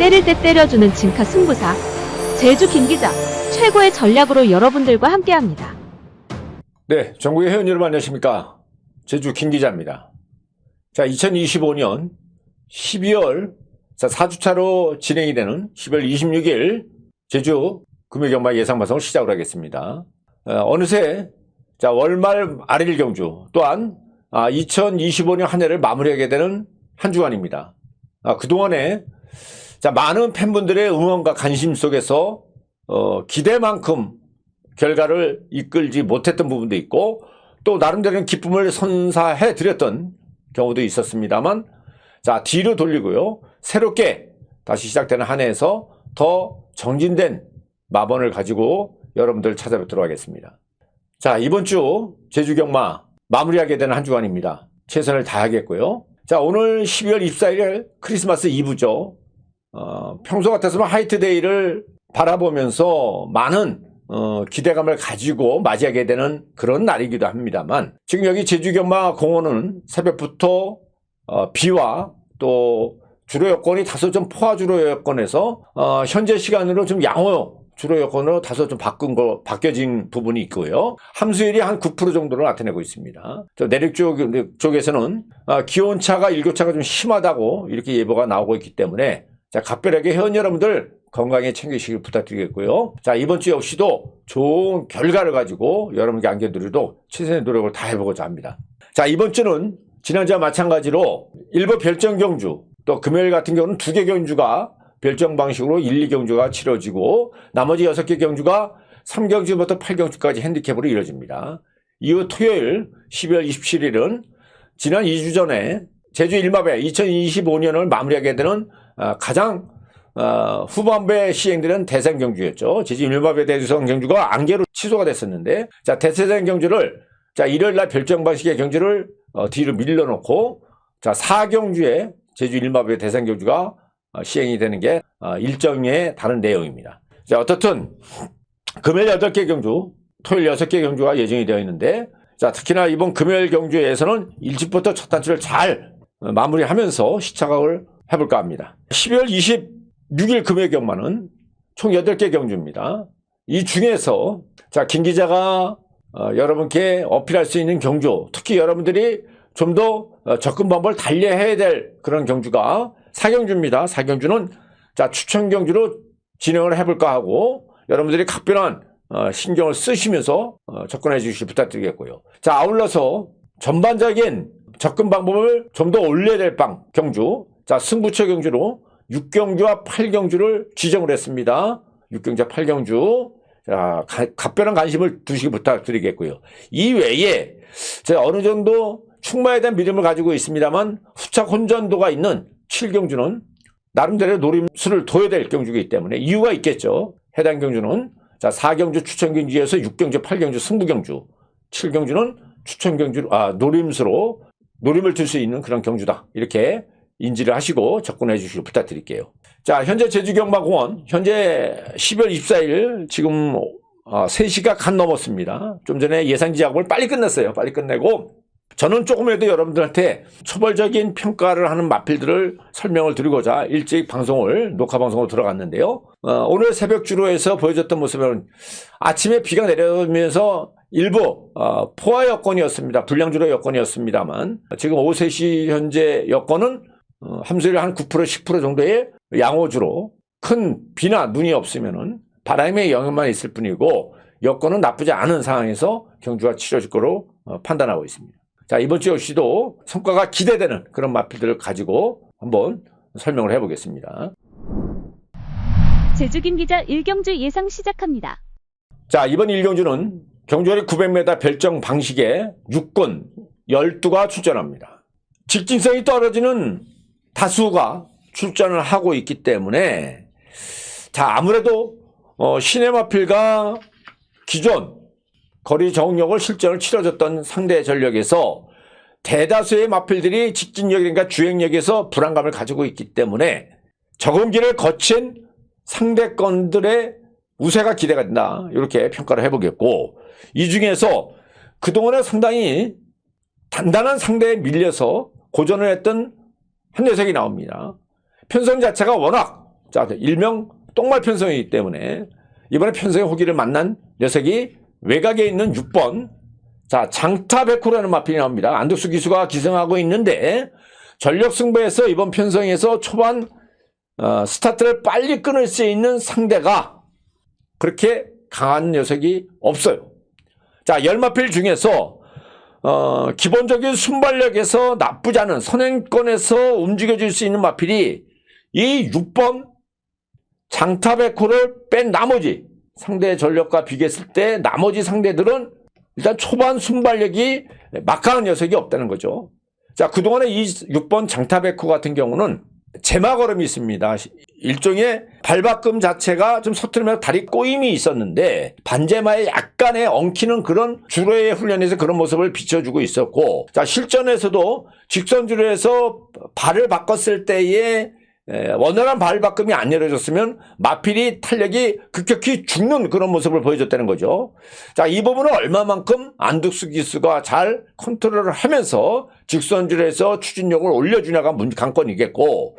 때릴 때 때려주는 진카 승부사. 제주 김기자, 최고의 전략으로 여러분들과 함께합니다. 네, 전국의 회원 여러분 안녕하십니까? 제주 김기자입니다. 자, 2025년 12월 4주차로 진행이 되는 12월 26일 제주 금요경마 예상방송을 시작을 하겠습니다. 어느새 월말 아릴 경주 또한 2025년 한 해를 마무리하게 되는 한 주간입니다. 그동안에 많은 팬분들의 응원과 관심 속에서 기대만큼 결과를 이끌지 못했던 부분도 있고 또 나름대로는 기쁨을 선사해 드렸던 경우도 있었습니다만 뒤로 돌리고요. 새롭게 다시 시작되는 한 해에서 더 정진된 마번을 가지고 여러분들 찾아뵙도록 하겠습니다. 자, 이번 주 제주경마 마무리하게 되는 한 주간입니다. 최선을 다하겠고요. 자, 오늘 12월 24일 크리스마스 이브죠. 평소 같았으면 화이트데이를 바라보면서 많은 기대감을 가지고 맞이하게 되는 그런 날이기도 합니다만 지금 여기 제주경마 공원은 새벽부터 비와 또 주로 여건이 다소 좀 포화 주로 여건에서 현재 시간으로 좀 양호 주로 여건으로 다소 좀 바뀌어진 부분이 있고요. 함수율이 한 9% 정도로 나타내고 있습니다. 내륙 쪽에서는 기온차가 일교차가 좀 심하다고 이렇게 예보가 나오고 있기 때문에 각별하게 회원 여러분들 건강에 챙기시길 부탁드리겠고요. 자, 이번 주 역시도 좋은 결과를 가지고 여러분께 안겨드리도록 최선의 노력을 다해보고자 합니다. 자, 이번 주는 지난주와 마찬가지로 일부 별정 경주 또 금요일 같은 경우는 2개 경주가 별정 방식으로 1, 2경주가 치러지고 나머지 6개 경주가 3경주부터 8경주까지 핸디캡으로 이루어집니다. 이후 토요일 12월 27일은 지난 2주 전에 제주 일마배 2025년을 마무리하게 되는 가장 후반부에 시행되는 대선 경주였죠. 제주 일마배 대선 경주가 안개로 취소가 됐었는데 대선 경주를 일요일 날 별정 방식의 경주를 뒤로 밀려놓고 4경주에 제주 일마배 대선 경주가 시행이 되는 게 일정의 다른 내용입니다. 자, 어떻든 금요일 8개 경주, 토요일 6개 경주가 예정이 되어 있는데 특히나 이번 금요일 경주에서는 일찍부터 첫 단추를 잘 마무리하면서 시착을 해볼까 합니다. 12월 26일 금요일 경마는 총 8개 경주입니다. 이 중에서 김 기자가 여러분께 어필할 수 있는 경주, 특히 여러분들이 좀 더 접근 방법을 달리해야 될 그런 경주가 4경주입니다. 4경주는 추천 경주로 진행을 해볼까 하고 여러분들이 각별한 신경을 쓰시면서 접근해 주시기 부탁드리겠고요. 아울러서 전반적인 접근 방법을 좀 더 올려야 될 경주, 승부처 경주로 6경주와 8경주를 지정을 했습니다. 6경주와 8경주. 각별한 관심을 두시기 부탁드리겠고요. 이 외에 제가 어느 정도 충마에 대한 믿음을 가지고 있습니다만 후착 혼전도가 있는 7경주는 나름대로 노림수를 둬야 될 경주이기 때문에 이유가 있겠죠. 해당 경주는 4경주 추천 경주에서 6경주, 8경주 승부경주, 7경주는 추천 경주 노림수로 노림을 줄 수 있는 그런 경주다. 이렇게 인지를 하시고 접근해 주시길 부탁드릴게요. 현재 제주경마공원 현재 12월 24일 지금 3시가 간 넘었습니다. 좀 전에 예상지 작업을 빨리 끝냈어요. 빨리 끝내고 저는 조금이라도 여러분들한테 초벌적인 평가를 하는 마필들을 설명을 드리고자 일찍 녹화 방송으로 들어갔는데요. 오늘 새벽 주로에서 보여줬던 모습은 아침에 비가 내려오면서 일부 포화 여건이었습니다. 불량주로 여건이었습니다만 지금 오후 3시 현재 여건은 함수율 한 9% 10% 정도의 양호주로 큰 비나 눈이 없으면은 바람의 영향만 있을 뿐이고 여건은 나쁘지 않은 상황에서 경주가 치러질 거로 판단하고 있습니다. 이번 주 역시도 성과가 기대되는 그런 마필들을 가지고 한번 설명을 해보겠습니다. 제주 김기자 1경주 예상 시작합니다. 이번 1경주는 경주거리 900m 별정 방식의 6군 12가 출전합니다. 직진성이 떨어지는 다수가 출전을 하고 있기 때문에 아무래도 신의 마필과 기존 거리 정력을 실전을 치러줬던 상대 전력에서 대다수의 마필들이 직진력이니까 주행력에서 불안감을 가지고 있기 때문에 적응기를 거친 상대권들의 우세가 기대가 된다. 이렇게 평가를 해보겠고 이 중에서 그동안에 상당히 단단한 상대에 밀려서 고전을 했던 한 녀석이 나옵니다. 편성 자체가 워낙 자, 일명 똥말 편성이기 때문에 이번에 편성의 호기를 만난 녀석이 외곽에 있는 6번 자, 장타백호라는 마필이 나옵니다. 안덕수 기수가 기승하고 있는데 전력 승부에서 이번 편성에서 초반 스타트를 빨리 끊을 수 있는 상대가 그렇게 강한 녀석이 없어요. 자, 10마필 중에서 기본적인 순발력에서 나쁘지 않은 선행권에서 움직여줄 수 있는 마필이 이 6번 장타백호를 뺀 나머지 상대의 전력과 비교했을 때 나머지 상대들은 일단 초반 순발력이 막강한 녀석이 없다는 거죠. 자, 그동안에 이 6번 장타백호 같은 경우는 제마걸음이 있습니다. 일종의 발바꿈 자체가 좀 서투르면서 다리 꼬임이 있었는데 반제마에 약간의 엉키는 그런 주로의 훈련에서 그런 모습을 비춰주고 있었고, 자, 실전에서도 직선주로에서 발을 바꿨을 때에 원활한 발바꿈이 안 이루어졌으면 마필이 탄력이 급격히 죽는 그런 모습을 보여줬다는 거죠. 자, 이 부분은 얼마만큼 안덕수 기수가 잘 컨트롤을 하면서 직선주로에서 추진력을 올려주냐가 관건이겠고,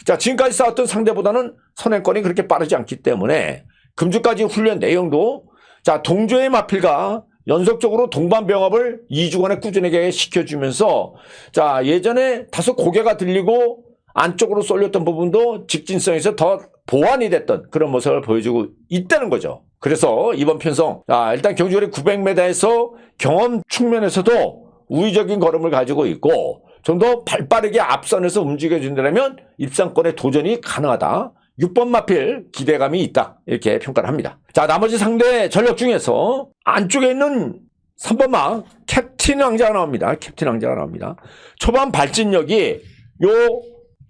자, 지금까지 싸웠던 상대보다는 선행권이 그렇게 빠르지 않기 때문에 금주까지 훈련 내용도 자, 동조의 마필과 연속적으로 동반병합을 2주간에 꾸준하게 시켜주면서 자, 예전에 다소 고개가 들리고 안쪽으로 쏠렸던 부분도 직진성에서 더 보완이 됐던 그런 모습을 보여주고 있다는 거죠. 그래서 이번 편성 일단 경주거리 900m에서 경험 측면에서도 우위적인 걸음을 가지고 있고 좀 더 발빠르게 앞선에서 움직여준다면 입상권의 도전이 가능하다. 6번 마필 기대감이 있다. 이렇게 평가를 합니다. 자, 나머지 상대 전력 중에서 안쪽에 있는 3번 막 캡틴 왕자가 나옵니다. 캡틴 왕자가 나옵니다. 초반 발진력이 요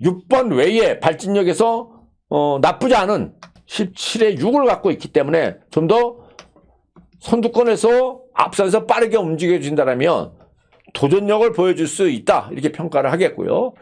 6번 외에 발진력에서 나쁘지 않은 17에 6을 갖고 있기 때문에 좀 더 선두권에서 앞선에서 빠르게 움직여준다면 도전력을 보여줄 수 있다. 이렇게 평가를 하겠고요.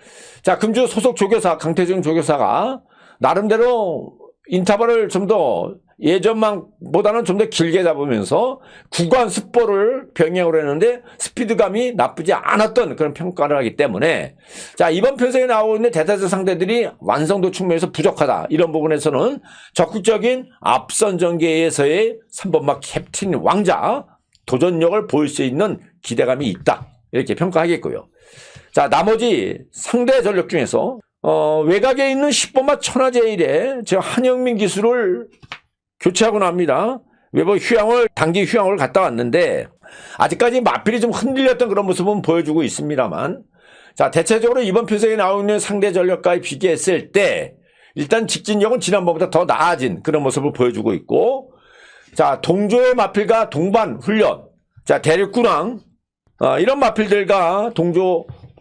자, 금주 소속 조교사 강태중 조교사가 나름대로 인터벌을 좀 더 예전만보다는 좀 더 길게 잡으면서 구간 습보를 병행을 했는데 스피드감이 나쁘지 않았던 그런 평가를 하기 때문에 자, 이번 편성에 나오고 있는 대다수 상대들이 완성도 측면에서 부족하다. 이런 부분에서는 적극적인 앞선 전개에서의 3번막 캡틴 왕자 도전력을 보일 수 있는 기대감이 있다. 이렇게 평가하겠고요. 자, 나머지 상대 전력 중에서 외곽에 있는 10번막 천하제일에 제가 한영민 기수를 교체하고 납니다. 외부 단기 휴양을 갔다 왔는데 아직까지 마필이 좀 흔들렸던 그런 모습은 보여주고 있습니다만 자, 대체적으로 이번 편성에 나오고 있는 상대 전력과 비교했을 때 일단 직진력은 지난번보다 더 나아진 그런 모습을 보여주고 있고 자, 동조의 마필과 동반 훈련 자, 대륙군왕 이런 마필들과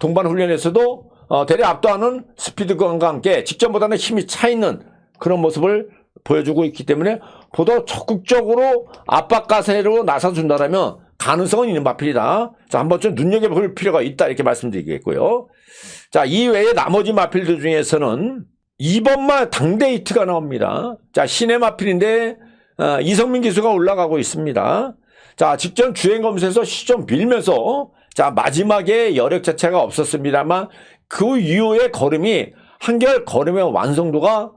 동반 훈련에서도 대략 압도하는 스피드감과 함께 직전보다는 힘이 차 있는 그런 모습을 보여주고 있기 때문에 보다 적극적으로 압박 가세로 나서준다면 가능성은 있는 마필이다. 자, 한번 좀 눈여겨볼 필요가 있다. 이렇게 말씀드리겠고요. 자, 이외에 나머지 마필들 중에서는 2번마 당데이트가 나옵니다. 자, 신의 마필인데 이성민 기수가 올라가고 있습니다. 자, 직전 주행 검수에서 시점 밀면서 자, 마지막에 여력 자체가 없었습니다만 그 이후의 걸음이 한결 걸음의 완성도가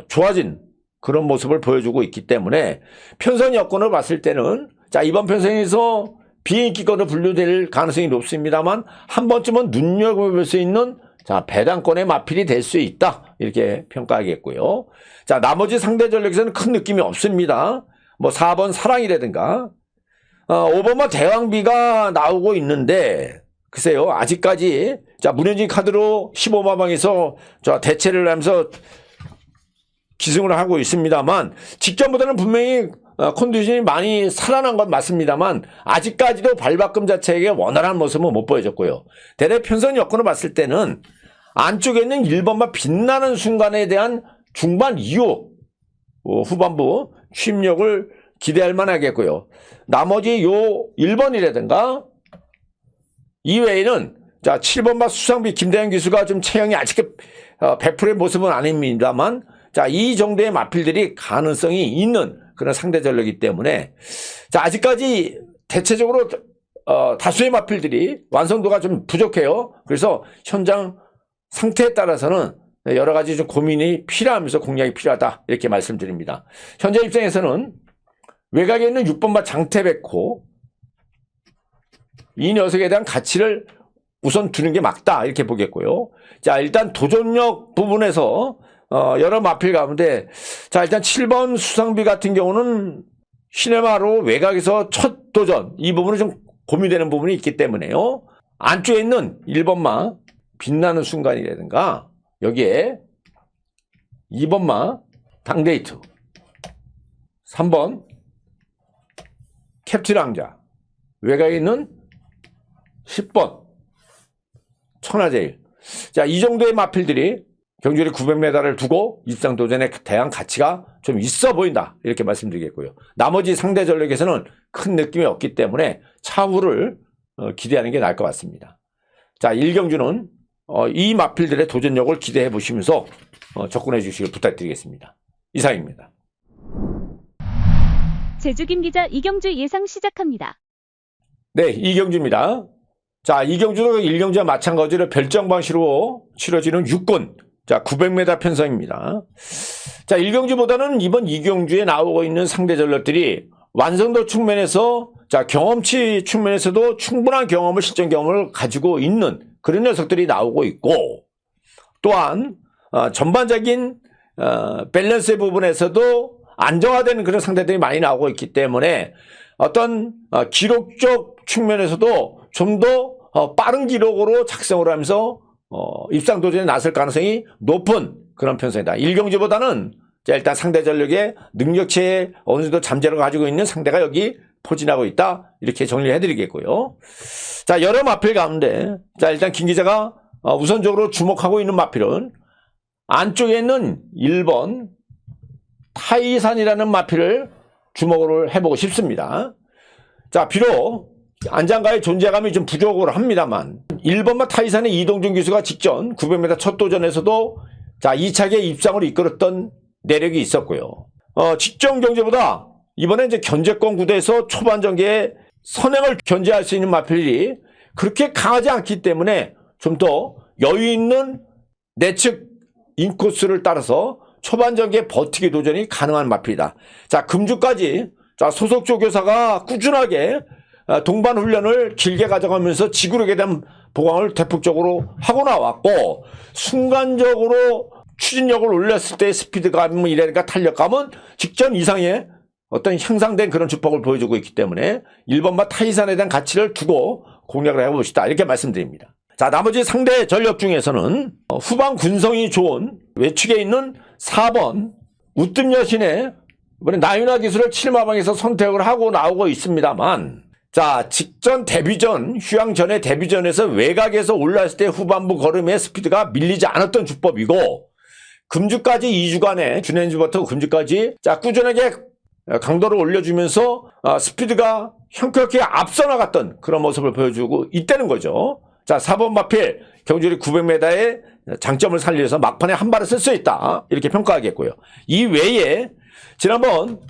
좋아진 그런 모습을 보여주고 있기 때문에 편성 여건을 봤을 때는 자, 이번 편성에서 비인기권으로 분류될 가능성이 높습니다만 한 번쯤은 눈여겨볼 수 있는 자, 배당권의 마필이 될 수 있다. 이렇게 평가하겠고요. 자, 나머지 상대 전력에서는 큰 느낌이 없습니다. 뭐 4번 사랑이라든가 5번만 대왕비가 나오고 있는데 글쎄요, 아직까지 자, 문현진 카드로 15마방에서 자, 대체를 하면서 기승을 하고 있습니다만 직전보다는 분명히 컨디션이 많이 살아난 건 맞습니다만 아직까지도 발바꿈 자체의 원활한 모습은 못 보여줬고요. 대략 편성 여건을 봤을 때는 안쪽에 있는 1번만 빛나는 순간에 대한 중반 이후 후반부 취임력을 기대할 만하겠고요. 나머지 요 1번이라든가 이외에는 자, 7번마 수상비 김대현 기수가 좀 체형이 아직 100%의 모습은 아닙니다만 자, 이 정도의 마필들이 가능성이 있는 그런 상대 전력이기 때문에 자, 아직까지 대체적으로 다수의 마필들이 완성도가 좀 부족해요. 그래서 현장 상태에 따라서는 여러 가지 좀 고민이 필요하면서 공략이 필요하다 이렇게 말씀드립니다. 현재 입장에서는 외곽에 있는 6번마 장태백호 이 녀석에 대한 가치를 우선 두는 게 맞다 이렇게 보겠고요. 자, 일단 도전력 부분에서 여러 마필 가운데 자, 일단 7번 수상비 같은 경우는 시네마로 외곽에서 첫 도전 이 부분은 좀 고민되는 부분이 있기 때문에요. 안쪽에 있는 1번마 빛나는 순간이라든가 여기에 2번마 당데이트 3번 캡틴 왕자 외곽에 있는 10번 천하제일. 자, 이 정도의 마필들이 경주리 900m를 두고 입상 도전에 대한 가치가 좀 있어 보인다 이렇게 말씀드리겠고요. 나머지 상대 전력에서는 큰 느낌이 없기 때문에 차후를 기대하는 게 나을 것 같습니다. 자, 1경주는 이 마필들의 도전력을 기대해 보시면서 접근해 주시길 부탁드리겠습니다. 이상입니다. 제주 김 기자 이경주 예상 시작합니다. 네, 이경주입니다. 자, 이경주도 1경주와 마찬가지로 별정 방식으로 치러지는 6군, 자, 900m 편성입니다. 자, 1경주보다는 이번 2경주에 나오고 있는 상대 전력들이 완성도 측면에서, 자, 경험치 측면에서도 충분한 경험을, 실전 경험을 가지고 있는 그런 녀석들이 나오고 있고, 또한, 전반적인, 밸런스 부분에서도 안정화되는 그런 상대들이 많이 나오고 있기 때문에 어떤 기록적 측면에서도 좀 더 빠른 기록으로 작성을 하면서 입상 도전에 나설 가능성이 높은 그런 편성이다. 1경주보다는 일단 상대 전력의 능력치에 어느 정도 잠재를 가지고 있는 상대가 여기 포진하고 있다. 이렇게 정리를 해드리겠고요. 자, 여러 마필 가운데 자, 일단 김 기자가 우선적으로 주목하고 있는 마필은 안쪽에 있는 1번 타이산이라는 마필을 주목을 해보고 싶습니다. 자, 비록 안장가의 존재감이 좀 부족을 합니다만 1번마 타이산의 이동준 기수가 직전 900m 첫 도전에서도 자, 2차계 입상을 이끌었던 내력이 있었고요. 직전 경제보다 이번에 이제 견제권 구도에서 초반 전개에 선행을 견제할 수 있는 마필이 그렇게 강하지 않기 때문에 좀 더 여유 있는 내측 인코스를 따라서 초반 전개에 버티기 도전이 가능한 마필이다. 자, 금주까지 자, 소속 조교사가 꾸준하게 동반 훈련을 길게 가져가면서 지구력에 대한 보강을 대폭적으로 하고 나왔고, 순간적으로 추진력을 올렸을 때 스피드감 이라든가 탄력감은 직전 이상의 어떤 향상된 그런 주폭을 보여주고 있기 때문에 1번마 타이산에 대한 가치를 두고 공략을 해봅시다. 이렇게 말씀드립니다. 자, 나머지 상대 전력 중에서는 후방 군성이 좋은 외측에 있는 4번 우뜸 여신의 이번에 나윤화 기술을 7마방에서 선택을 하고 나오고 있습니다만, 자, 직전 데뷔전, 휴양 전의 데뷔전에서 외곽에서 올라왔을 때 후반부 걸음의 스피드가 밀리지 않았던 주법이고, 금주까지 2주간에 준엔주부터 금주까지 자, 꾸준하게 강도를 올려주면서 스피드가 형쾌하게 앞서 나갔던 그런 모습을 보여주고 있다는 거죠. 자, 4번 마필 경주리 900m의 장점을 살려서 막판에 한 발을 쓸 수 있다. 이렇게 평가하겠고요. 이 외에 지난번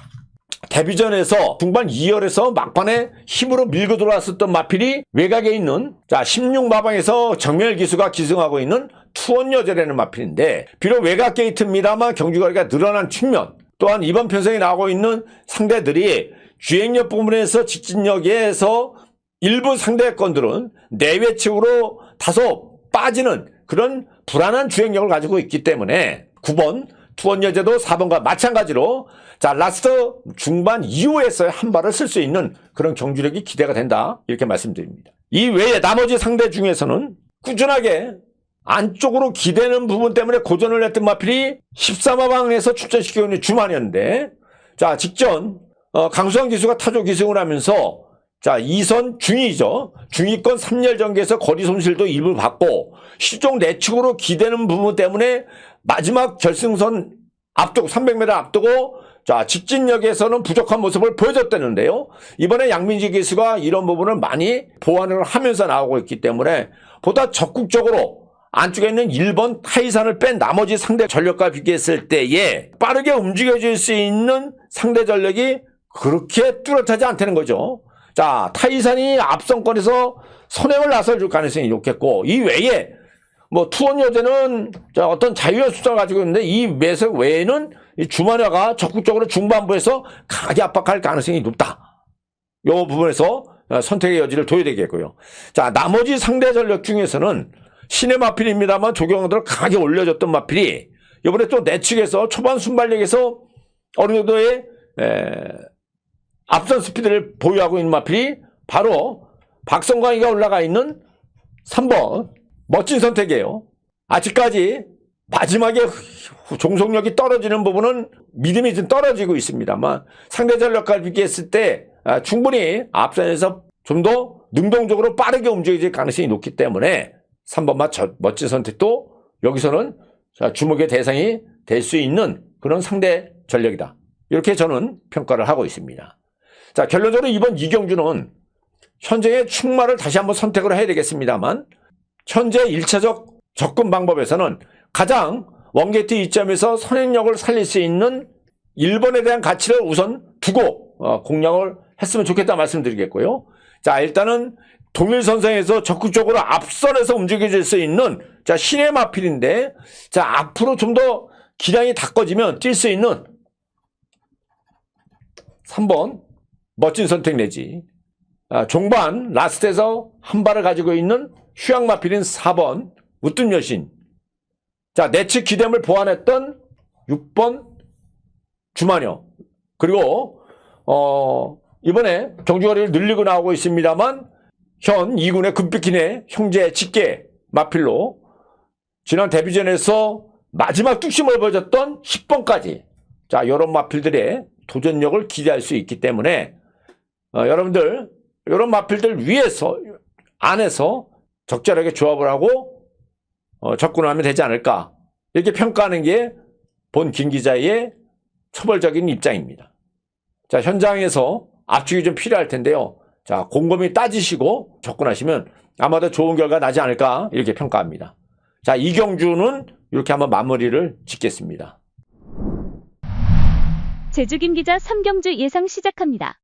데뷔전에서 중반 2열에서 막판에 힘으로 밀고 들어왔었던 마필이 외곽에 있는 자, 16마방에서 정멸 기수가 기승하고 있는 투원여제라는 마필인데, 비록 외곽 게이트입니다만 경주거리가 늘어난 측면, 또한 이번 편성에 나오고 있는 상대들이 주행력 부분에서 직진력에서 일부 상대권들은 내외측으로 다소 빠지는 그런 불안한 주행력을 가지고 있기 때문에 9번 투원여제도 4번과 마찬가지로 자, 라스트 중반 이후에서 한 발을 쓸 수 있는 그런 경주력이 기대가 된다. 이렇게 말씀드립니다. 이 외에 나머지 상대 중에서는 꾸준하게 안쪽으로 기대는 부분 때문에 고전을 했던 마필이 13화방에서 출전시키고 있는 주만이었는데, 자, 직전 강수환 기수가 타조 기승을 하면서 자, 2선 중위죠. 중위권 3열 전개에서 거리 손실도 일부 받고 실종 내측으로 기대는 부분 때문에 마지막 결승선 앞두고 300m 앞두고 자, 직진력에서는 부족한 모습을 보여줬다는데요. 이번에 양민지 기수가 이런 부분을 많이 보완을 하면서 나오고 있기 때문에 보다 적극적으로 안쪽에 있는 1번 타이산을 뺀 나머지 상대 전력과 비교했을 때에 빠르게 움직여줄 수 있는 상대 전력이 그렇게 뚜렷하지 않다는 거죠. 자, 타이산이 앞선권에서 선행을 나서줄 가능성이 높겠고, 이 외에 뭐 투원 여대는 어떤 자유의 숫자를 가지고 있는데 이 매석 외에는 이 주마녀가 적극적으로 중반부에서 강하게 압박할 가능성이 높다. 이 부분에서 선택의 여지를 둬야 되겠고요. 자, 나머지 상대 전력 중에서는 신의 마필입니다만 조경원들을 강하게 올려줬던 마필이 이번에 또 내측에서 초반 순발력에서 어느 정도의 앞선 스피드를 보유하고 있는 마필이 바로 박성광이가 올라가 있는 3번 멋진 선택이에요. 아직까지 마지막에 종속력이 떨어지는 부분은 믿음이 좀 떨어지고 있습니다만 상대 전력과 비교했을 때 충분히 앞선에서 좀 더 능동적으로 빠르게 움직일 가능성이 높기 때문에 3번 멋진 선택도 여기서는 주목의 대상이 될 수 있는 그런 상대 전력이다. 이렇게 저는 평가를 하고 있습니다. 자, 결론적으로 이번 이경주는 현재의 충마를 다시 한번 선택을 해야 되겠습니다만 현재 1차적 접근 방법에서는 가장 원게이트 이점에서 선행력을 살릴 수 있는 1번에 대한 가치를 우선 두고 공략을 했으면 좋겠다 말씀드리겠고요. 자, 일단은 동일선상에서 적극적으로 앞선에서 움직여질 수 있는 신의 마필인데 앞으로 좀 더 기량이 닦아지면 뛸 수 있는 3번 멋진 선택 내지 종반 라스트에서 한 발을 가지고 있는 휴양 마필인 4번 우뜸 여신. 자, 내측 기대을 보완했던 6번 주마녀. 그리고 이번에 경주거리를 늘리고 나오고 있습니다만 현 2군의 금빛기네 형제 직계 마필로 지난 데뷔전에서 마지막 뚝심을 보여줬던 10번까지 자, 이런 마필들의 도전력을 기대할 수 있기 때문에 여러분들 이런 마필들 위에서 안에서 적절하게 조합을 하고 접근하면 되지 않을까 이렇게 평가하는 게 본 김 기자의 초벌적인 입장입니다. 자, 현장에서 압축이 좀 필요할 텐데요. 자, 곰곰이 따지시고 접근하시면 아마도 좋은 결과 나지 않을까 이렇게 평가합니다. 자, 이경주는 이렇게 한번 마무리를 짓겠습니다. 제주 김 기자 3경주 예상 시작합니다.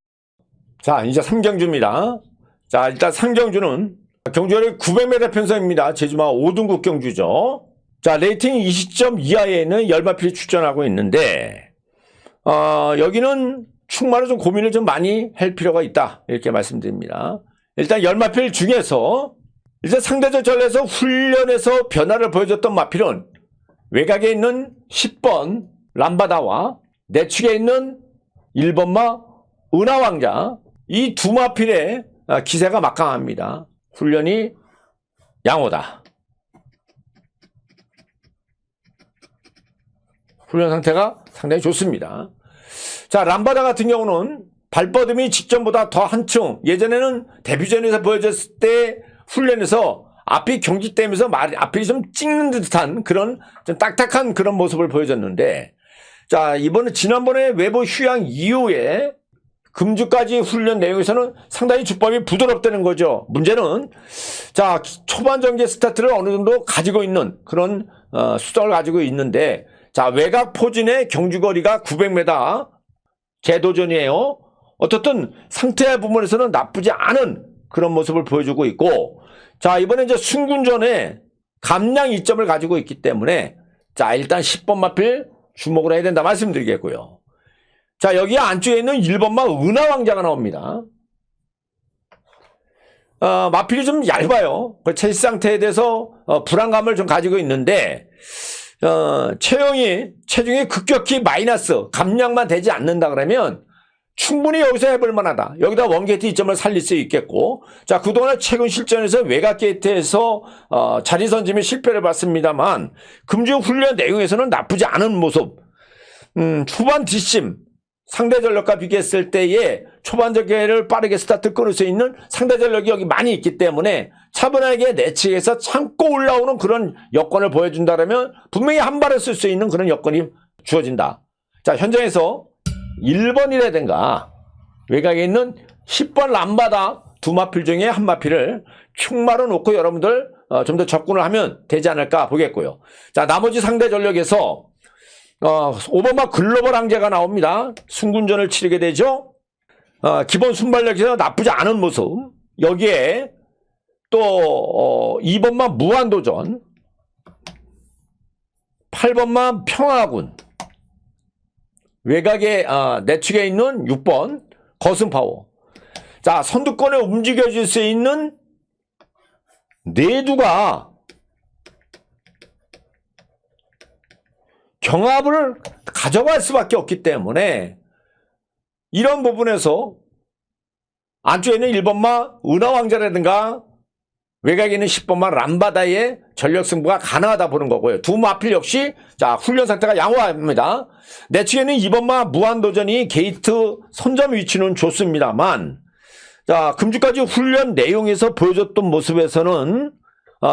자, 이제 3경주입니다. 자, 일단 3경주는 경주거리 900m 편성입니다. 제주마 5등급 경주죠. 자, 레이팅 20점 이하에는 열마필이 출전하고 있는데 여기는 충마로 좀 고민을 좀 많이 할 필요가 있다 이렇게 말씀드립니다. 일단 열마필 중에서 이제 상대적 전례에서 훈련에서 변화를 보여줬던 마필은 외곽에 있는 10번 람바다와 내측에 있는 1번마 은하왕자 이 두 마필의 기세가 막강합니다. 훈련이 양호다. 훈련 상태가 상당히 좋습니다. 자, 람바다 같은 경우는 발뻗음이 직전보다 더 한층 예전에는 데뷔전에서 보여줬을 때 훈련에서 앞이 경직되면서 앞이 좀 찍는 듯한 그런 좀 딱딱한 그런 모습을 보여줬는데 자, 이번에 지난번에 외부 휴양 이후에 금주까지 훈련 내용에서는 상당히 주법이 부드럽다는 거죠. 문제는 자, 초반 전개 스타트를 어느 정도 가지고 있는 그런 수정을 가지고 있는데 자, 외곽 포진의 경주거리가 900m 재도전이에요. 어떻든 상태 부분에서는 나쁘지 않은 그런 모습을 보여주고 있고 자, 이번에 이제 순군전에 감량 이점을 가지고 있기 때문에 자, 일단 10번 마필 주목을 해야 된다 말씀드리겠고요. 자, 여기 안쪽에 있는 1번마 은하왕자가 나옵니다. 마필이 좀 얇아요. 그 체질 상태에 대해서 불안감을 좀 가지고 있는데 체중이 급격히 마이너스 감량만 되지 않는다 그러면 충분히 여기서 해볼 만하다. 여기다 원게이트 이점을 살릴 수 있겠고 자, 그동안 최근 실전에서 외곽 게이트에서 자리 선점에 실패를 봤습니다만 금주 훈련 내용에서는 나쁘지 않은 모습. 초반 뒷심 상대 전력과 비교했을 때의 초반 전개를 빠르게 스타트 끊을 수 있는 상대 전력이 여기 많이 있기 때문에 차분하게 내측에서 참고 올라오는 그런 여건을 보여준다면 분명히 한 발을 쓸 수 있는 그런 여건이 주어진다. 자, 현장에서 1번이라든가 외곽에 있는 10번 람바다 두 마필 중에 한 마필을 충마로 놓고 여러분들 좀 더 접근을 하면 되지 않을까 보겠고요. 자, 나머지 상대 전력에서 5번마 글로벌 항제가 나옵니다. 순군전을 치르게 되죠. 기본 순발력에서 나쁘지 않은 모습. 여기에 또 2번마 무한도전 8번만 평화군. 외곽에, 내측에 있는 6번 거승파워. 자, 선두권에 움직여질 수 있는 내두가 경합을 가져갈 수밖에 없기 때문에 이런 부분에서 안쪽에 있는 1번마 은하왕자라든가 외곽에 있는 10번마 람바다의 전력 승부가 가능하다 보는 거고요. 두 마필 역시 자 훈련 상태가 양호합니다. 내측에는 2번마 무한도전이 게이트 선점 위치는 좋습니다만 자 금주까지 훈련 내용에서 보여줬던 모습에서는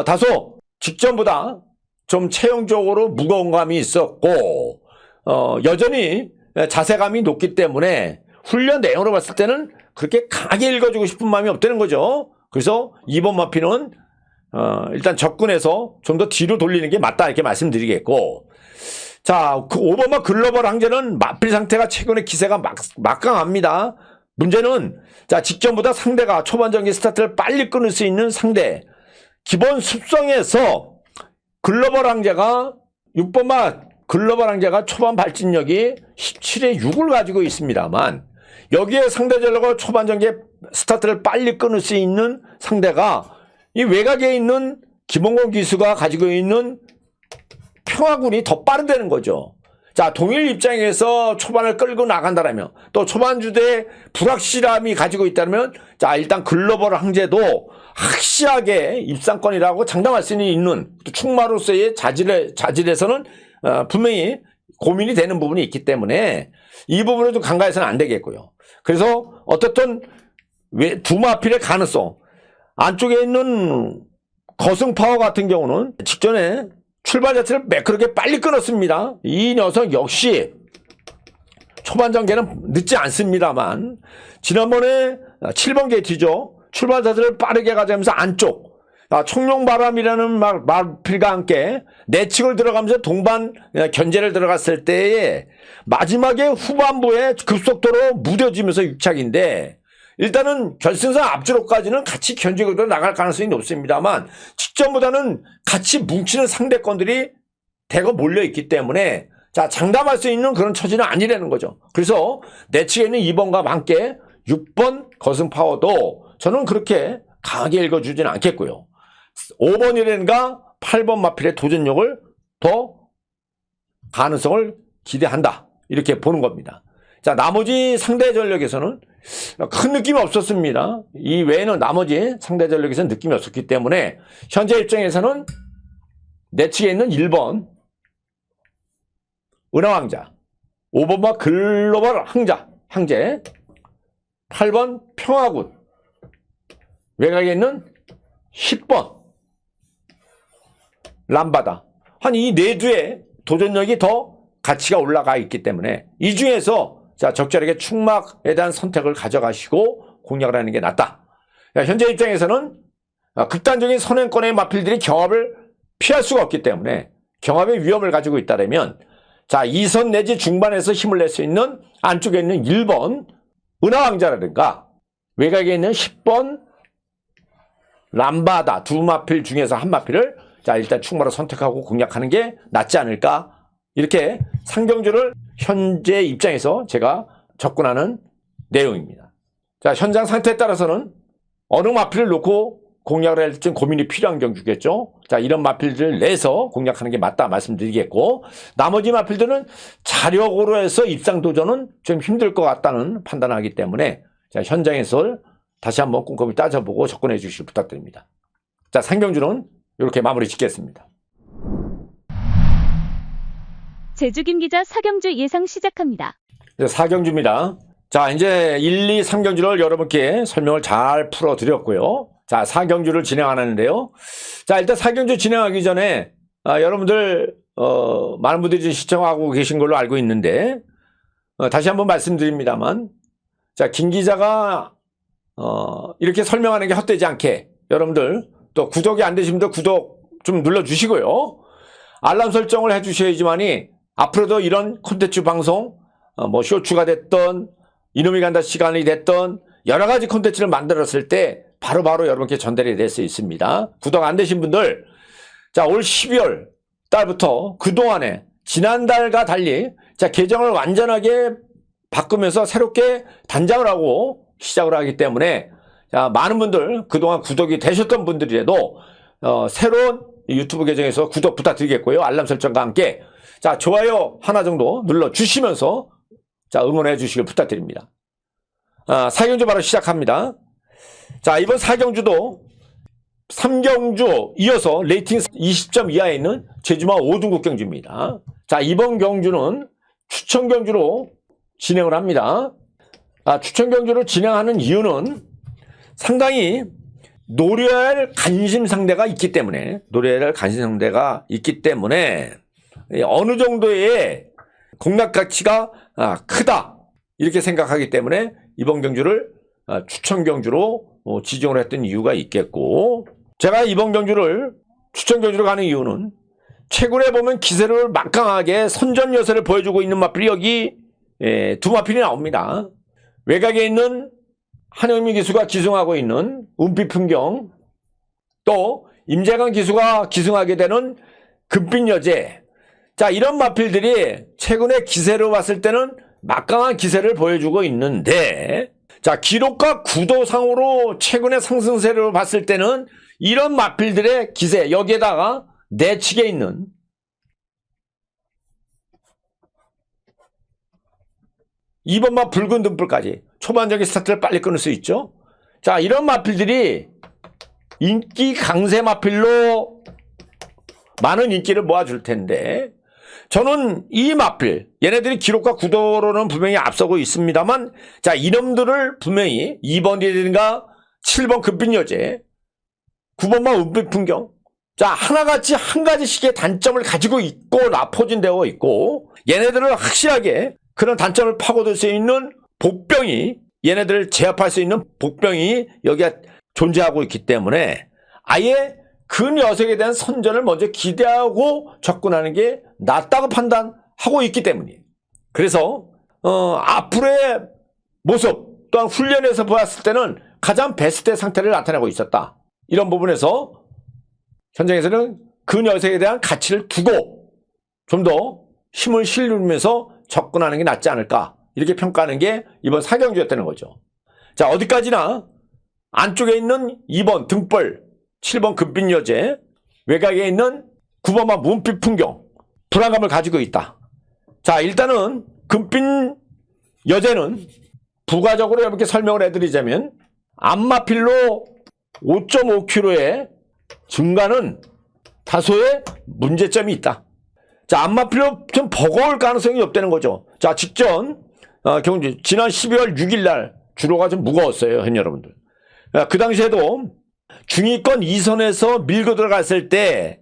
다소 직전보다 좀 체형적으로 무거운 감이 있었고 여전히 자세감이 높기 때문에 훈련 내용으로 봤을 때는 그렇게 강하게 읽어주고 싶은 마음이 없다는 거죠. 그래서 2번 마피는 일단 접근해서 좀 더 뒤로 돌리는 게 맞다 이렇게 말씀드리겠고 자, 그 5번마 글로벌 황제는 마필 상태가 최근에 기세가 막강합니다. 문제는 자 직전보다 상대가 초반 전기 스타트를 빨리 끊을 수 있는 상대 기본 습성에서 글로벌 황제가 6번마 글로벌 황제가 초반 발진력이 17에 6을 가지고 있습니다만 여기에 상대 전력으로 초반 전개 스타트를 빨리 끊을 수 있는 상대가 이 외곽에 있는 김원권 기수가 가지고 있는 평화군이 더 빠르다는 거죠. 자, 동일 입장에서 초반을 끌고 나간다라면 또 초반 주대에 불확실함이 가지고 있다면 자, 일단 글로벌 황제도 확실하게 입상권이라고 장담할 수 있는 충마로서의 자질에서는 분명히 고민이 되는 부분이 있기 때문에 이 부분에도 간과해서는 안 되겠고요. 그래서 어떻든 두 마필의 가능성 안쪽에 있는 거승파워 같은 경우는 직전에 출발 자체를 매끄럽게 빨리 끊었습니다. 이 녀석 역시 초반 전개는 늦지 않습니다만 지난번에 7번 게이트죠. 출발 자체를 빠르게 가자면서 안쪽 청룡바람이라는 마필과 함께 내측을 들어가면서 동반 견제를 들어갔을 때에 마지막에 후반부에 급속도로 무뎌지면서 6착인데 일단은 결승선 앞주로까지는 같이 견제고 나갈 가능성이 높습니다만 직전보다는 같이 뭉치는 상대권들이 대거 몰려있기 때문에 자 장담할 수 있는 그런 처지는 아니라는 거죠. 그래서 내측에 있는 2번과 함께 6번 거승파워도 저는 그렇게 강하게 읽어주지는 않겠고요. 5번이라든가 8번 마필의 도전력을 더 가능성을 기대한다. 이렇게 보는 겁니다. 자, 나머지 상대 전력에서는 큰 느낌이 없었습니다. 이 외에는 나머지 상대 전력에서는 느낌이 없었기 때문에 현재 입장에서는 내측에 있는 1번 은하왕자, 5번마 글로벌 황제, 8번 평화군, 외곽에 있는 10번 람바다. 한 이 네 두의 도전력이 더 가치가 올라가 있기 때문에 이 중에서 자 적절하게 충막에 대한 선택을 가져가시고 공략을 하는 게 낫다. 현재 입장에서는 극단적인 선행권의 마필들이 경합을 피할 수가 없기 때문에 경합의 위험을 가지고 있다면 자 2선 내지 중반에서 힘을 낼 수 있는 안쪽에 있는 1번 은하왕자라든가 외곽에 있는 10번 람바다 두 마필 중에서 한 마필을 자 일단 충마로 선택하고 공략하는 게 낫지 않을까 이렇게 상경주를 현재 입장에서 제가 접근하는 내용입니다. 자 현장 상태에 따라서는 어느 마필을 놓고 공략을 할지 고민이 필요한 경주겠죠. 자 이런 마필들을 내서 공략하는 게 맞다 말씀드리겠고 나머지 마필들은 자력으로 해서 입상 도전은 좀 힘들 것 같다는 판단을 하기 때문에 자 현장에서 다시 한번 꼼꼼히 따져보고 접근해 주시길 부탁드립니다. 자, 상경주는 이렇게 마무리 짓겠습니다. 제주 김 기자 사경주 예상 시작합니다. 네, 사경주입니다. 자, 이제 1, 2, 3경주를 여러분께 설명을 잘 풀어드렸고요. 자, 사경주를 진행하는데요. 자, 일단 사경주 진행하기 전에 여러분들 많은 분들이 시청하고 계신 걸로 알고 있는데 다시 한번 말씀드립니다만 자, 김 기자가 이렇게 설명하는 게 헛되지 않게 여러분들 또 구독이 안 되신 분들 구독 좀 눌러주시고요. 알람 설정을 해주셔야지만이 앞으로도 이런 콘텐츠 방송 뭐 쇼츠가 됐던 이놈이 간다 시간이 됐던 여러 가지 콘텐츠를 만들었을 때 바로바로 여러분께 전달이 될 수 있습니다. 구독 안 되신 분들 자 올 12월 달부터 그동안에 지난달과 달리 자, 계정을 완전하게 바꾸면서 새롭게 단장을 하고 시작을 하기 때문에 자, 많은 분들 그동안 구독이 되셨던 분들이라도 새로운 유튜브 계정에서 구독 부탁드리겠고요. 알람 설정과 함께 자, 좋아요 하나 정도 눌러주시면서 자, 응원해 주시길 부탁드립니다. 사경주 바로 시작합니다. 자, 이번 사경주도 3경주 이어서 레이팅 20점 이하에 있는 제주마 5등급 경주입니다. 자, 이번 경주는 추천 경주로 진행을 합니다. 추천 경주를 진행하는 이유는 상당히 노려야 할 관심 상대가 있기 때문에 어느 정도의 공략 가치가 크다 이렇게 생각하기 때문에 이번 경주를 추천 경주로 지정을 했던 이유가 있겠고, 제가 이번 경주를 추천 경주로 가는 이유는 최근에 보면 기세를 막강하게 선전 여세를 보여주고 있는 마필이 여기 두 마필이 나옵니다. 외곽에 있는 한영미 기수가 기승하고 있는 은빛풍경, 또 임재강 기수가 기승하게 되는 금빛 여제. 자, 이런 마필들이 최근에 기세로 봤을 때는 막강한 기세를 보여주고 있는데, 자, 기록과 구도상으로 최근의 상승세를 봤을 때는 이런 마필들의 기세, 여기에다가 내측에 있는 이번마 붉은 등불까지 초반적인 스타트를 빨리 끊을 수 있죠. 자, 이런 마필들이 인기 강세 마필로 많은 인기를 모아줄 텐데, 저는 이 마필, 얘네들이 기록과 구도로는 분명히 앞서고 있습니다만, 자, 이놈들을 분명히 2번이든가 7번 금빛 여제, 9번만 은빛 풍경, 자, 하나같이 한 가지씩의 단점을 가지고 있고 나포진되어 있고, 얘네들을 확실하게 그런 단점을 파고들 수 있는 복병이, 얘네들을 제압할 수 있는 복병이 여기에 존재하고 있기 때문에 아예 그 녀석에 대한 선전을 먼저 기대하고 접근하는 게 낫다고 판단하고 있기 때문이에요. 그래서 앞으로의 모습 또한 훈련에서 보았을 때는 가장 베스트의 상태를 나타내고 있었다. 이런 부분에서 현장에서는 그 녀석에 대한 가치를 두고 좀 더 힘을 실으면서 접근하는 게 낫지 않을까, 이렇게 평가하는 게 이번 사경주였다는 거죠. 자, 어디까지나 안쪽에 있는 2번 등벌, 7번 금빛 여제, 외곽에 있는 9번만 문빛 풍경, 불안감을 가지고 있다. 자, 일단은 금빛 여제는 부가적으로 이렇게 설명을 해드리자면, 안마필로 5.5kg의 증가는 다소의 문제점이 있다. 자, 안마필로 좀 버거울 가능성이 없다는 거죠. 자, 직전 경주 지난 12월 6일 날 주로가 좀 무거웠어요, 현 여러분들. 그 당시에도 중위권 2선에서 밀고 들어갔을 때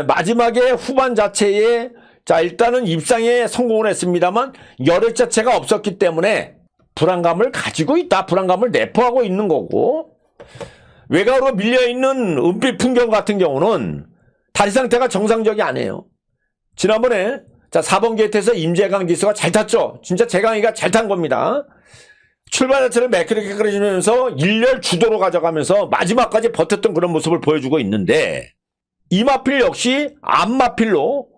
마지막에 후반 자체에 자, 일단은 입상에 성공을 했습니다만 여력 자체가 없었기 때문에 불안감을 가지고 있다, 불안감을 내포하고 있는 거고, 외곽으로 밀려있는 은빛 풍경 같은 경우는 다리 상태가 정상적이 아니에요. 지난번에 자, 4번 게이트에서 임재강 기수가 잘 탔죠. 진짜 재강이가 잘 탄 겁니다. 출발 자체를 매끄럽게 끌어주면서 일렬 주도로 가져가면서 마지막까지 버텼던 그런 모습을 보여주고 있는데, 이 마필 역시 앞마필로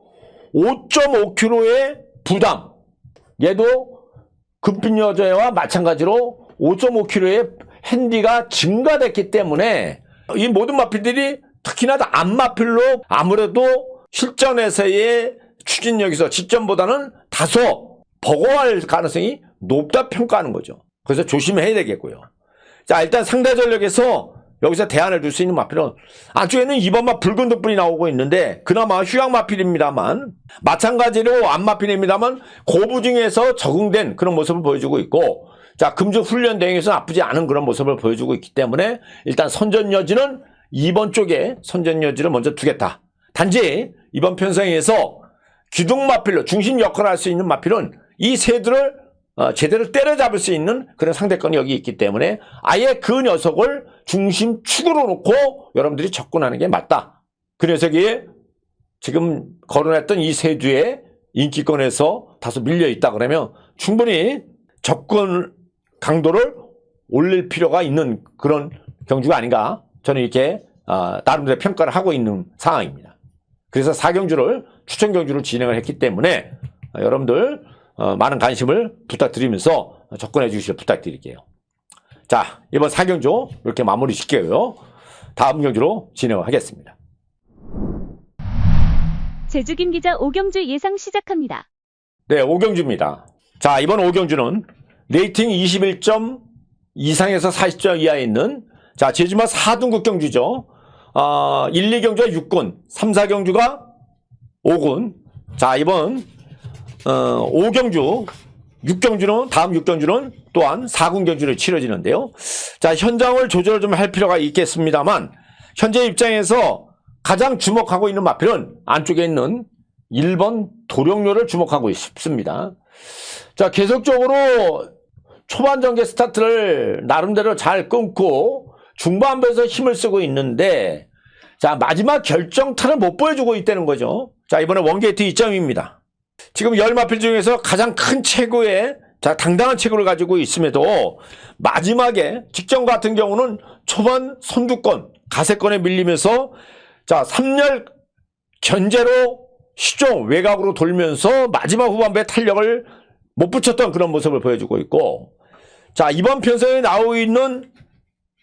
5.5kg의 부담, 얘도 금빛 여자와 마찬가지로 5.5kg의 핸디가 증가됐기 때문에 이 모든 마필들이 특히나 앞마필로 아무래도 실전에서의 추진력에서 직전보다는 다소 버거워할 가능성이 높다 평가하는 거죠. 그래서 조심해야 되겠고요. 자, 일단 상대 전력에서 여기서 대안을 줄 수 있는 마필은 안쪽에는 2번마 붉은 덧불이 나오고 있는데, 그나마 휴양 마필입니다만, 마찬가지로 안마필입니다만 고부 중에서 적응된 그런 모습을 보여주고 있고, 자, 금주 훈련 대행에서 나쁘지 않은 그런 모습을 보여주고 있기 때문에 일단 선전 여지는 2번 쪽에 선전 여지를 먼저 두겠다. 단지 이번 편성에서 기둥 마필로 중심 역할을 할 수 있는 마필은 이 새들을 제대로 때려잡을 수 있는 그런 상대권이 여기 있기 때문에 아예 그 녀석을 중심축으로 놓고 여러분들이 접근하는 게 맞다. 그 녀석이 지금 거론했던 이 세 주의 인기권에서 다소 밀려있다 그러면 충분히 접근 강도를 올릴 필요가 있는 그런 경주가 아닌가, 저는 이렇게 나름대로 평가를 하고 있는 상황입니다. 그래서 4경주를 추천 경주로 진행을 했기 때문에 여러분들 많은 관심을 부탁드리면서 접근해 주시길 부탁드릴게요. 자, 이번 4경주 이렇게 마무리 짓게요. 다음 경주로 진행하겠습니다. 제주 김 기자 5경주 예상 시작합니다. 네, 5경주입니다. 자, 이번 5경주는 레이팅 21점 이상에서 40점 이하에 있는 자, 제주마 4등급 경주죠. 1, 2경주가 6군, 3, 4경주가 5군. 자, 이번 5경주, 6경주는 다음 6경주는 또한 4군 경주로 치러지는데요. 자, 현장을 조절을 좀 할 필요가 있겠습니다만 현재 입장에서 가장 주목하고 있는 마필은 안쪽에 있는 1번 도룡료를 주목하고 싶습니다. 자, 계속적으로 초반 전개 스타트를 나름대로 잘 끊고 중반부에서 힘을 쓰고 있는데 자, 마지막 결정타를 못 보여주고 있다는 거죠. 자, 이번에 원게이트 2점입니다. 지금 10마필 중에서 가장 큰 체구의 자, 당당한 체구를 가지고 있음에도 마지막에 직전 같은 경우는 초반 선두권, 가세권에 밀리면서 자, 3열 견제로 시종 외곽으로 돌면서 마지막 후반부에 탄력을 못 붙였던 그런 모습을 보여주고 있고 자, 이번 편성에 나오고 있는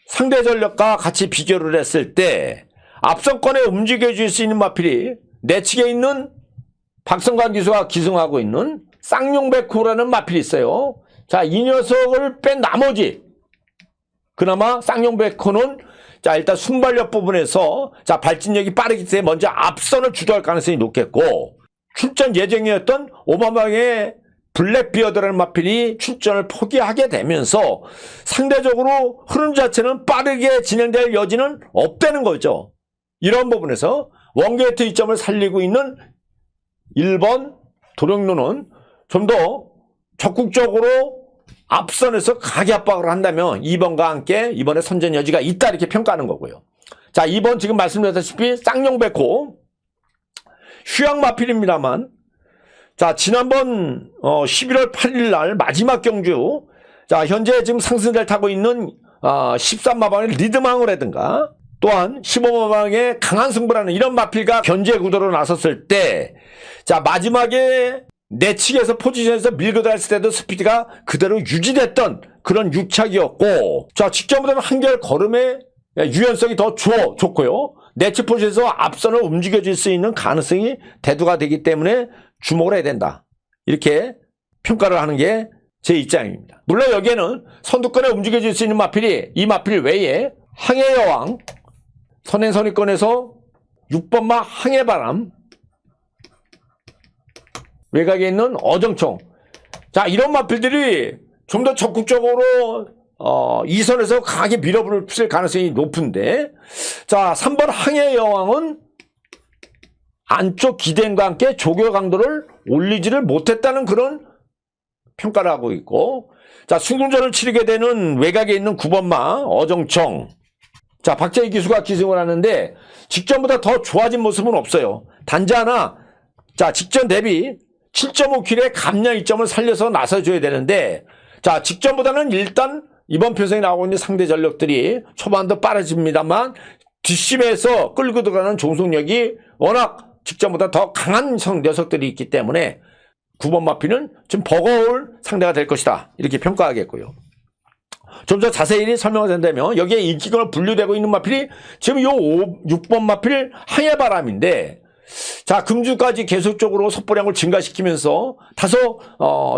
상대 전력과 같이 비교를 했을 때 앞선권에 움직여줄 수 있는 마필이 내측에 있는 박성관 기수가 기승하고 있는 쌍용백호라는 마필이 있어요. 자, 이 녀석을 뺀 나머지 그나마 쌍용백호는 자, 일단 순발력 부분에서 자, 발진력이 빠르기 때문에 먼저 앞선을 주도할 가능성이 높겠고 출전 예정이었던 오바마의 블랙비어드라는 마필이 출전을 포기하게 되면서 상대적으로 흐름 자체는 빠르게 진행될 여지는 없다는 거죠. 이런 부분에서 원게이트 2점을 살리고 있는 1번 도룡료는 좀 더 적극적으로 앞선에서 가게 압박을 한다면 2번과 함께 이번에 선전 여지가 있다 이렇게 평가하는 거고요. 자, 2번 지금 말씀드렸다시피 쌍용백호 휴양 마필입니다만 자, 지난번 11월 8일 날 마지막 경주 자, 현재 지금 상승세를 타고 있는 13마방의 리드망어라든가 또한 15마방의 강한 승부라는 이런 마필과 견제 구도로 나섰을 때 자, 마지막에 내측에서 포지션에서 밀고 달았을 때도 스피드가 그대로 유지됐던 그런 육착이었고 자, 직전보다는 한결 걸음의 유연성이 더 좋고요. 내측 포지션에서 앞선을 움직여줄 수 있는 가능성이 대두가 되기 때문에 주목을 해야 된다. 이렇게 평가를 하는 게 제 입장입니다. 물론 여기에는 선두권에 움직여줄 수 있는 마필이 이 마필 외에 항해여왕 선행선의권에서 6번마 항해바람 외곽에 있는 어정총 자, 이런 마필들이 좀 더 적극적으로 2선에서 강하게 밀어붙일 가능성이 높은데 자, 3번 항해여왕은 안쪽 기대과 함께 조교 강도를 올리지를 못했다는 그런 평가를 하고 있고 자, 승군전을 치르게 되는 외곽에 있는 9번마 어정청 자, 박재희 기수가 기승을 하는데 직전보다 더 좋아진 모습은 없어요. 단지 하나 자, 직전 대비 7.5kg의 감량 2점을 살려서 나서줘야 되는데 자, 직전보다는 일단 이번 편성에 나오고 있는 상대 전력들이 초반도 빠르집니다만 뒷심에서 끌고 들어가는 종속력이 워낙 직전보다 더 강한 녀석들이 있기 때문에 9번 마피는 좀 버거울 상대가 될 것이다 이렇게 평가하겠고요. 좀 더 자세히 설명을 한다면 여기에 인기권을 분류되고 있는 마필이 지금 요 6번 마필 항해바람인데 자, 금주까지 계속적으로 속보량을 증가시키면서 다소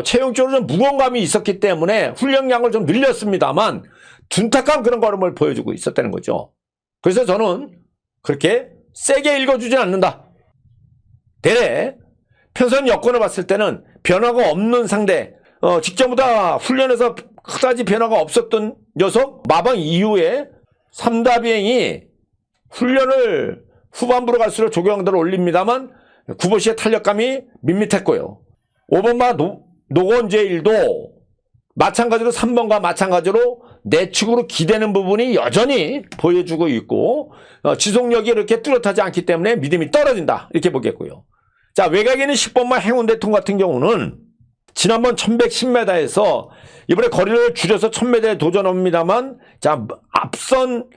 체형적으로 좀 무거운 감이 있었기 때문에 훈련량을 좀 늘렸습니다만 둔탁한 그런 걸음을 보여주고 있었다는 거죠. 그래서 저는 그렇게 세게 읽어주진 않는다. 대래 편선 여건을 봤을 때는 변화가 없는 상대 직전보다 훈련에서 그다지 변화가 없었던 녀석 마방 이후에 3다비행이 훈련을 후반부로 갈수록 조경들을 올립니다만 9번시의 탄력감이 밋밋했고요. 5번마 노건제일도 마찬가지로 3번과 마찬가지로 내측으로 기대는 부분이 여전히 보여주고 있고 지속력이 이렇게 뚜렷하지 않기 때문에 믿음이 떨어진다 이렇게 보겠고요. 자, 외곽에 있는 10번마 행운대통 같은 경우는 지난번 1110m에서 이번에 거리를 줄여서 1000m에 도전합니다만 자, 앞선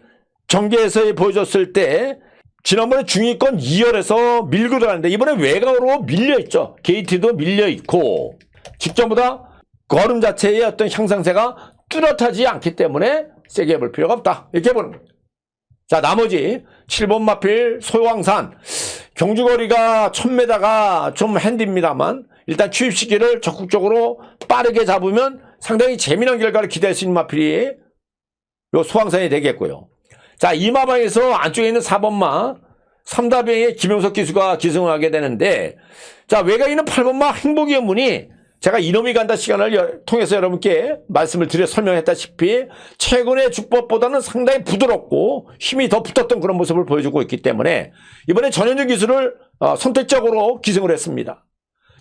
전개에서 보여줬을 때 지난번에 중위권 2열에서 밀고 들어갔는데 이번에 외곽으로 밀려있죠. 게이트도 밀려있고 직전보다 걸음 자체의 어떤 향상세가 뚜렷하지 않기 때문에 세게 해볼 필요가 없다. 이렇게 보는 겁니다. 자, 나머지 7번 마필 소왕산 경주거리가 1000m가 좀 핸디입니다만 일단 취입 시기를 적극적으로 빠르게 잡으면 상당히 재미난 결과를 기대할 수 있는 마필이 요 소왕산이 되겠고요. 자, 이마방에서 안쪽에 있는 4번마 3다병의 김용석 기수가 기승을 하게 되는데, 자, 외곽에 있는 8번마 행복의 문이 제가 이놈이 간다 시간을 통해서 여러분께 말씀을 드려 설명했다시피 최근의 주법보다는 상당히 부드럽고 힘이 더 붙었던 그런 모습을 보여주고 있기 때문에 이번에 전현준 기수를 선택적으로 기승을 했습니다.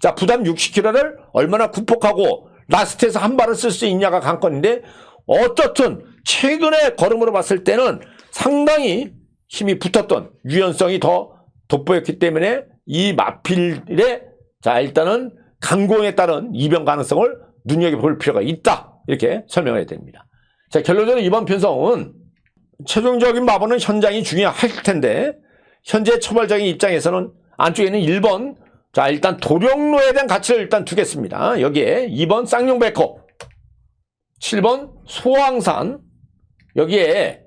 자, 부담 60kg를 얼마나 극복하고 라스트에서 한 발을 쓸 수 있냐가 관건인데 어떻든 최근의 걸음으로 봤을 때는 상당히 힘이 붙었던 유연성이 더 돋보였기 때문에 이 마필의 자, 일단은 강공에 따른 이변 가능성을 눈여겨볼 필요가 있다. 이렇게 설명해야 됩니다. 자, 결론적으로 이번 편성은 최종적인 마번은 현장이 중요할 텐데 현재 처벌적인 입장에서는 안쪽에 있는 1번 자, 일단 도룡로에 대한 가치를 일단 두겠습니다. 여기에 2번 쌍용백호 7번 소왕산 여기에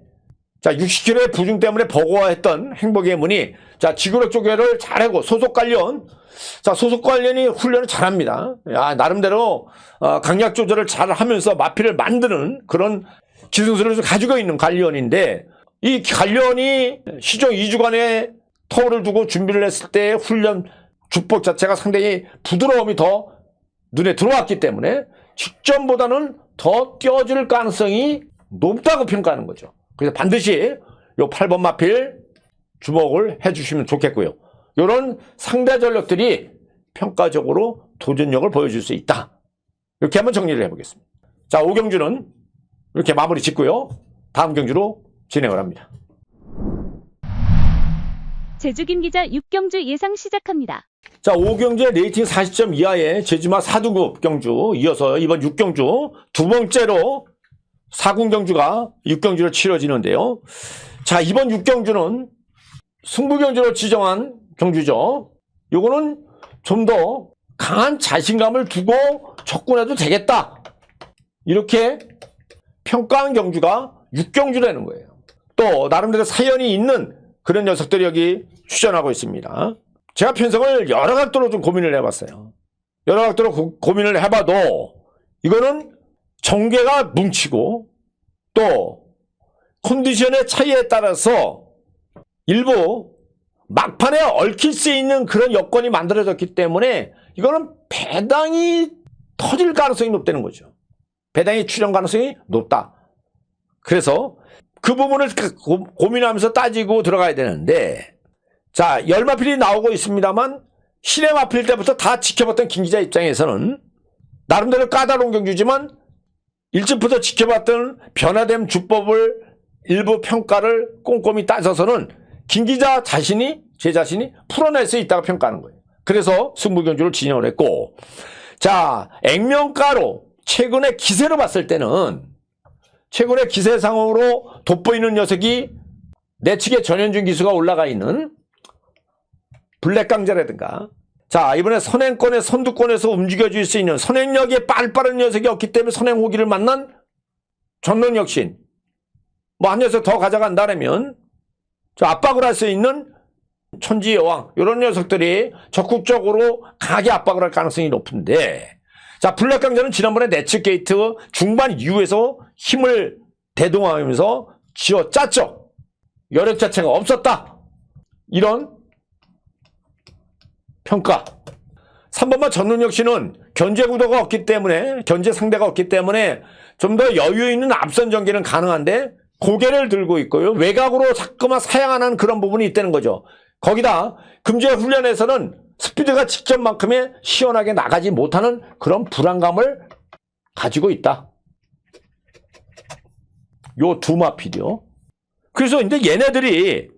자, 60kg의 부중 때문에 버거워했던 행복의 문이 자, 지구력 조결을 잘하고 소속 관련 자, 소속 관련이 훈련을 잘합니다. 야, 나름대로 강약 조절을 잘하면서 마필을 만드는 그런 기술을 가지고 있는 관련인데 이 관련이 시종 2주간의 터울을 두고 준비를 했을 때 훈련 주법 자체가 상당히 부드러움이 더 눈에 들어왔기 때문에 직전보다는 더 뛰어줄 가능성이 높다고 평가하는 거죠. 그래서 반드시 요 8번 마필 주목을 해주시면 좋겠고요. 이런 상대 전력들이 평가적으로 도전력을 보여줄 수 있다. 이렇게 한번 정리를 해보겠습니다. 자, 5경주는 이렇게 마무리 짓고요. 다음 경주로 진행을 합니다. 제주 김 기자 6경주 예상 시작합니다. 자, 5경주의 레이팅 40점 이하의 제주마 4등급 경주 이어서 이번 6경주 두 번째로 4군 경주가 6경주로 치러지는데요. 자, 이번 6경주는 승부경주로 지정한 경주죠. 요거는 좀 더 강한 자신감을 두고 접근해도 되겠다. 이렇게 평가한 경주가 6경주라는 거예요. 또 나름대로 사연이 있는 그런 녀석들이 여기 출전하고 있습니다. 제가 편성을 여러 각도로 좀 고민을 해봤어요. 여러 각도로 고민을 해봐도 이거는 정계가 뭉치고 또 컨디션의 차이에 따라서 일부 막판에 얽힐 수 있는 그런 여건이 만들어졌기 때문에 이거는 배당이 터질 가능성이 높다는 거죠. 배당이 출현 가능성이 높다. 그래서 그 부분을 고민하면서 따지고 들어가야 되는데 자, 열마필이 나오고 있습니다만 신의 마필 때부터 다 지켜봤던 김 기자 입장에서는 나름대로 까다로운 경주지만 일찍부터 지켜봤던 변화된 주법을 일부 평가를 꼼꼼히 따져서는 김 기자 자신이 제 자신이 풀어낼 수 있다고 평가하는 거예요. 그래서 승부경주를 진행을 했고 자, 액면가로 최근의 기세로 봤을 때는 최근의 기세상으로 돋보이는 녀석이 내 측에 전현준 기수가 올라가 있는 블랙강자라든가 자, 이번에 선행권의 선두권에서 움직여줄 수 있는 선행력에 빠른 녀석이 없기 때문에 선행호기를 만난 전능혁신 뭐 한 녀석 더 가져간다면 압박을 할 수 있는 천지여왕 이런 녀석들이 적극적으로 강하게 압박을 할 가능성이 높은데 자, 블랙강자는 지난번에 내측 게이트 중반 이후에서 힘을 대동하면서 쥐어 짰죠. 여력 자체가 없었다. 이런 평가. 3번마 전능혁신은 견제 구도가 없기 때문에 견제 상대가 없기 때문에 좀 더 여유 있는 앞선 전개는 가능한데 고개를 들고 있고요. 외곽으로 자꾸만 사양하는 그런 부분이 있다는 거죠. 거기다 금주의 훈련에서는 스피드가 직전만큼의 시원하게 나가지 못하는 그런 불안감을 가지고 있다. 요 두 마필이요. 그래서 이제 얘네들이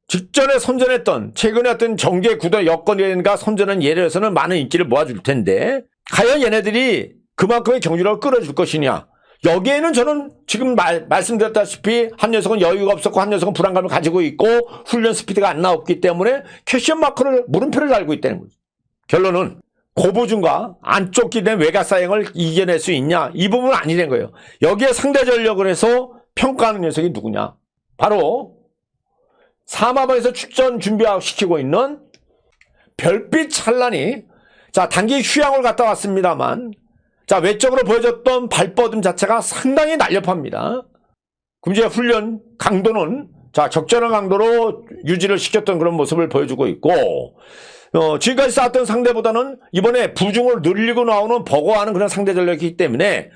직전에 선전했던 최근에 어떤 정계 구도 여건이라든가 선전한 예로에서는 많은 인기를 모아줄 텐데 과연 얘네들이 그만큼의 경주력을 끌어줄 것이냐. 여기에는 저는 지금 말씀드렸다시피 한 녀석은 여유가 없었고 한 녀석은 불안감을 가지고 있고 훈련 스피드가 안 나왔기 때문에 퀘스천 마크를 물음표를 달고 있다는 거죠. 결론은 고보준과 안쪽 기된 외곽 사행을 이겨낼 수 있냐, 이 부분은 아니된 거예요. 여기에 상대 전력을 해서 평가하는 녀석이 누구냐, 바로 사마방에서 출전 준비시키고 있는 별빛 찬란이 자 단기 휴양을 갔다 왔습니다만 자 외적으로 보여줬던 발뻗음 자체가 상당히 날렵합니다. 금주의 훈련 강도는 자 적절한 강도로 유지를 시켰던 그런 모습을 보여주고 있고 지금까지 쌓았던 상대보다는 이번에 부중을 늘리고 나오는 버거워하는 그런 상대 전력이기 때문에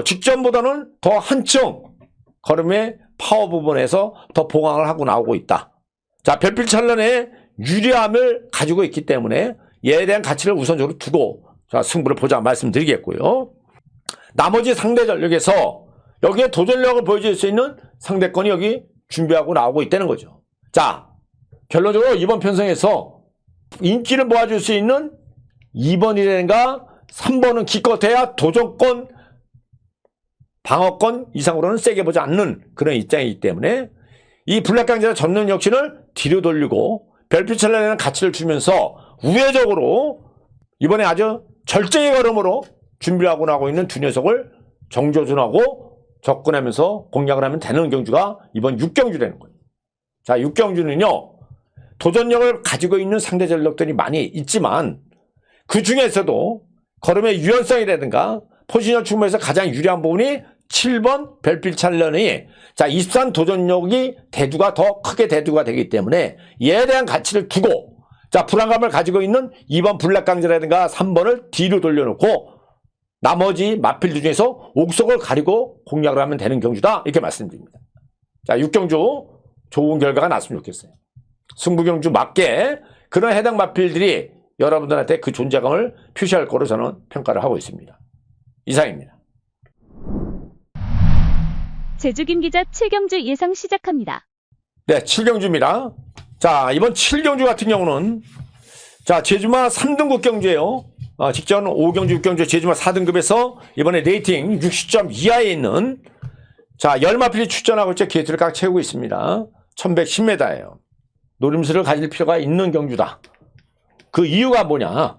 직전보다는 더 한층 걸음의 파워 부분에서 더 보강을 하고 나오고 있다. 자 별빛 찬란의 유리함을 가지고 있기 때문에 얘에 대한 가치를 우선적으로 두고 자 승부를 보자 말씀드리겠고요. 나머지 상대 전력에서 여기에 도전력을 보여줄 수 있는 상대권이 여기 준비하고 나오고 있다는 거죠. 자 결론적으로 이번 편성에서 인기를 모아줄 수 있는 2번이라든가 3번은 기껏해야 도전권 방어권 이상으로는 세게 보지 않는 그런 입장이기 때문에 이 블랙강제의 전면 혁신을 뒤로 돌리고 별빛 찬란에는 가치를 주면서 우회적으로 이번에 아주 절정의 걸음으로 준비를 하고 나오고 있는 두 녀석을 정조준하고 접근하면서 공략을 하면 되는 경주가 이번 6경주라는 거예요. 자 6경주는요 도전력을 가지고 있는 상대 전력들이 많이 있지만 그 중에서도 걸음의 유연성이라든가 포지션 충분에서 가장 유리한 부분이 7번 별빛 찬란이 자 23 도전력이 대두가 더 크게 대두가 되기 때문에 이에 대한 가치를 두고 자 불안감을 가지고 있는 2번 블랙강제라든가 3번을 뒤로 돌려놓고 나머지 마필드 중에서 옥석을 가리고 공략을 하면 되는 경주다 이렇게 말씀드립니다. 자 6경주 좋은 결과가 났으면 좋겠어요. 승부경주 맞게 그런 해당 마필들이 여러분들한테 그 존재감을 표시할 거로 저는 평가를 하고 있습니다. 이상입니다. 제주 김 기자 7경주 예상 시작합니다. 네, 7경주입니다. 자, 이번 7경주 같은 경우는 자, 제주마 3등급 경주예요. 직전 5경주, 6경주 제주마 4등급에서 이번에 레이팅 60점 이하에 있는 자, 10마필이 출전하고 있죠. 게이트를 꽉 채우고 있습니다. 1110m예요. 노림수를 가질 필요가 있는 경주다. 그 이유가 뭐냐?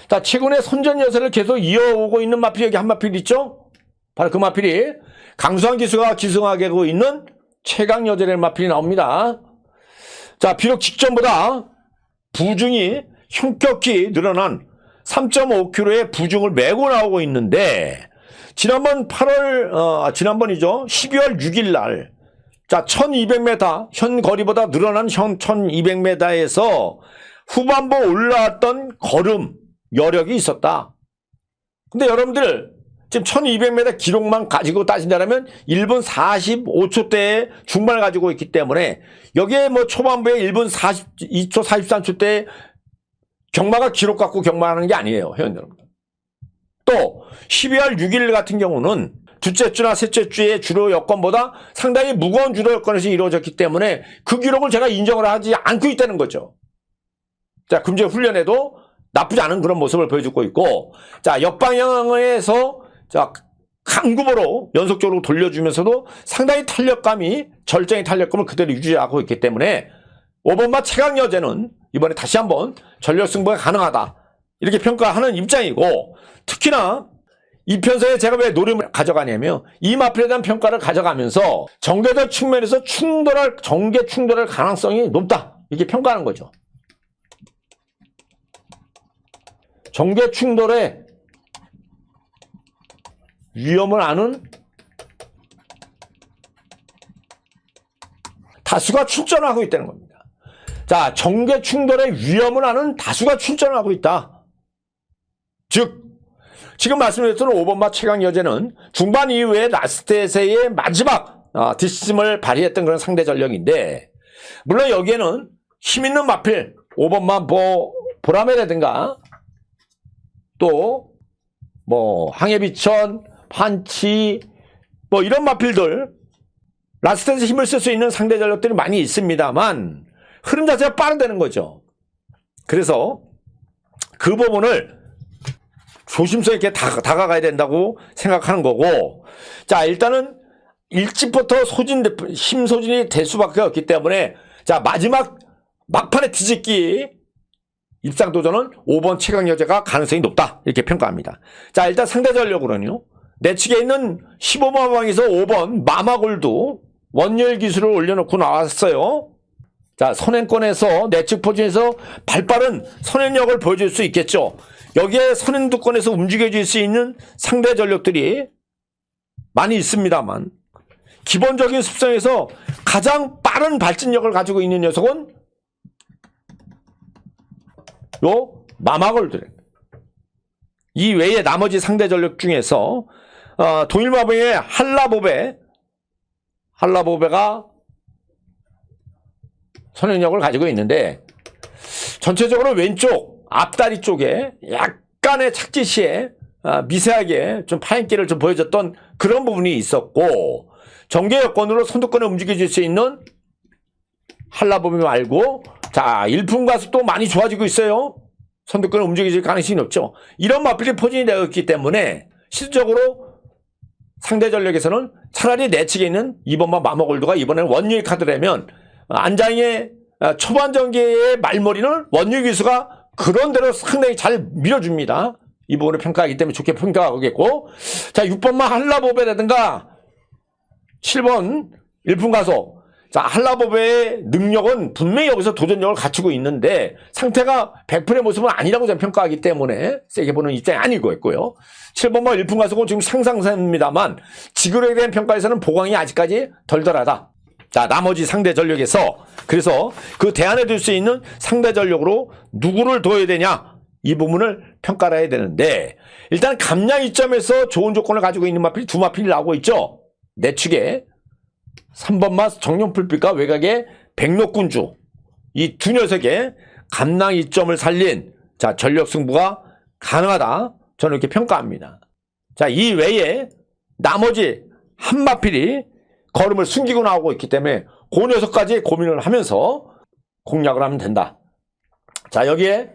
자, 최근에 선전 여세를 계속 이어오고 있는 마필이 여기 한 마필 있죠? 바로 그 마필이 강수환 기수가 기승하게 하고 있는 최강 여제라는 마필이 나옵니다. 자, 비록 직전보다 부중이 현격히 늘어난 3.5kg의 부중을 메고 나오고 있는데 지난번 12월 6일 날 자, 1200m 현 거리보다 늘어난 현 1200m에서 후반부 올라왔던 걸음 여력이 있었다. 근데 여러분들 지금 1200m 기록만 가지고 따진다면 1분 45초대의 중반을 가지고 있기 때문에 여기에 뭐 초반부에 1분 42초 43초대 경마가 기록 갖고 경마하는 게 아니에요. 회원 여러분. 또 12월 6일 같은 경우는 둘째 주나 셋째 주의 주로 여건보다 상당히 무거운 주로 여건에서 이루어졌기 때문에 그 기록을 제가 인정을 하지 않고 있다는 거죠. 자, 금주의 훈련에도 나쁘지 않은 그런 모습을 보여주고 있고, 자, 역방향에서 자, 강구보로 연속적으로 돌려주면서도 상당히 탄력감이 절정의 탄력감을 그대로 유지하고 있기 때문에 5번마 최강여제는 이번에 다시 한번 전력 승부가 가능하다. 이렇게 평가하는 입장이고, 특히나 이 편성에 제가 왜 노림을 가져가냐면 이 마필에 대한 평가를 가져가면서 정계적 측면에서 정계 충돌할 가능성이 높다. 이렇게 평가하는 거죠. 정계 충돌의 위험을 아는 다수가 출전하고 있다는 겁니다. 자, 정계 충돌의 위험을 아는 다수가 출전하고 있다. 즉 지금 말씀드렸던 5번마 최강 여제는 중반 이후에 라스트에서의 마지막 뒷심을 발휘했던 그런 상대 전력인데 물론 여기에는 힘있는 마필 5번마 보라매라든가 또 뭐 항해비천, 판치 뭐 이런 마필들 라스트에서 힘을 쓸 수 있는 상대 전력들이 많이 있습니다만 흐름 자체가 빠르다는 거죠. 그래서 그 부분을 조심스럽게 다가가야 된다고 생각하는 거고, 자, 일단은 일찍부터 힘소진이 될 수밖에 없기 때문에, 자, 마지막 막판에 뒤집기 입상도전은 5번 최강여자가 가능성이 높다. 이렇게 평가합니다. 자, 일단 상대 전력으로는요, 내측에 있는 15번 방에서 5번 마마골드 원열 기술을 올려놓고 나왔어요. 자, 선행권에서 내측 포진에서 발빠른 선행력을 보여줄 수 있겠죠. 여기에 선행두권에서 움직여질 수 있는 상대 전력들이 많이 있습니다만, 기본적인 습성에서 가장 빠른 발진력을 가지고 있는 녀석은 요 마마골드. 이 외에 나머지 상대 전력 중에서 동일마병의 한라보베가 선행력을 가지고 있는데, 전체적으로 왼쪽 앞다리 쪽에 약간의 착지 시에 미세하게 좀 파인기를 좀 보여줬던 그런 부분이 있었고, 전개 여건으로 선두권에 움직여질 수 있는 한라보베 말고, 자, 일품과습도 많이 좋아지고 있어요. 선두권에 움직여질 가능성이 높죠. 이런 맞불이 포진이 되었기 때문에 실질적으로 상대 전력에서는 차라리 내측에 있는 2번만 마마골드가 이번에는 원유일 카드라면, 안장의 초반 전개의 말머리는 원유 기수가 그런대로 상당히 잘 밀어줍니다. 이 부분을 평가하기 때문에 좋게 평가하겠고, 자, 6번만 한라보베라든가 7번 일품가소. 자, 한라보베의 능력은 분명히 여기서 도전력을 갖추고 있는데 상태가 100%의 모습은 아니라고 저는 평가하기 때문에 세게 보는 입장이 아니고 있고요. 7번만 일품가소는 지금 상상세입니다만 지구력에 대한 평가에서는 보강이 아직까지 덜덜하다. 자, 나머지 상대 전력에서 그래서 그 대안에 둘 수 있는 상대 전력으로 누구를 둬야 되냐, 이 부분을 평가를 해야 되는데, 일단 감량 이점에서 좋은 조건을 가지고 있는 마필이 두 마필이 나오고 있죠. 내측에 3번마 정령풀빛과 외곽의 백록군주, 이 두 녀석의 감량 이점을 살린, 자, 전력 승부가 가능하다, 저는 이렇게 평가합니다. 자, 이 외에 나머지 한 마필이 걸음을 숨기고 나오고 있기 때문에 그 녀석까지 고민을 하면서 공략을 하면 된다. 자, 여기에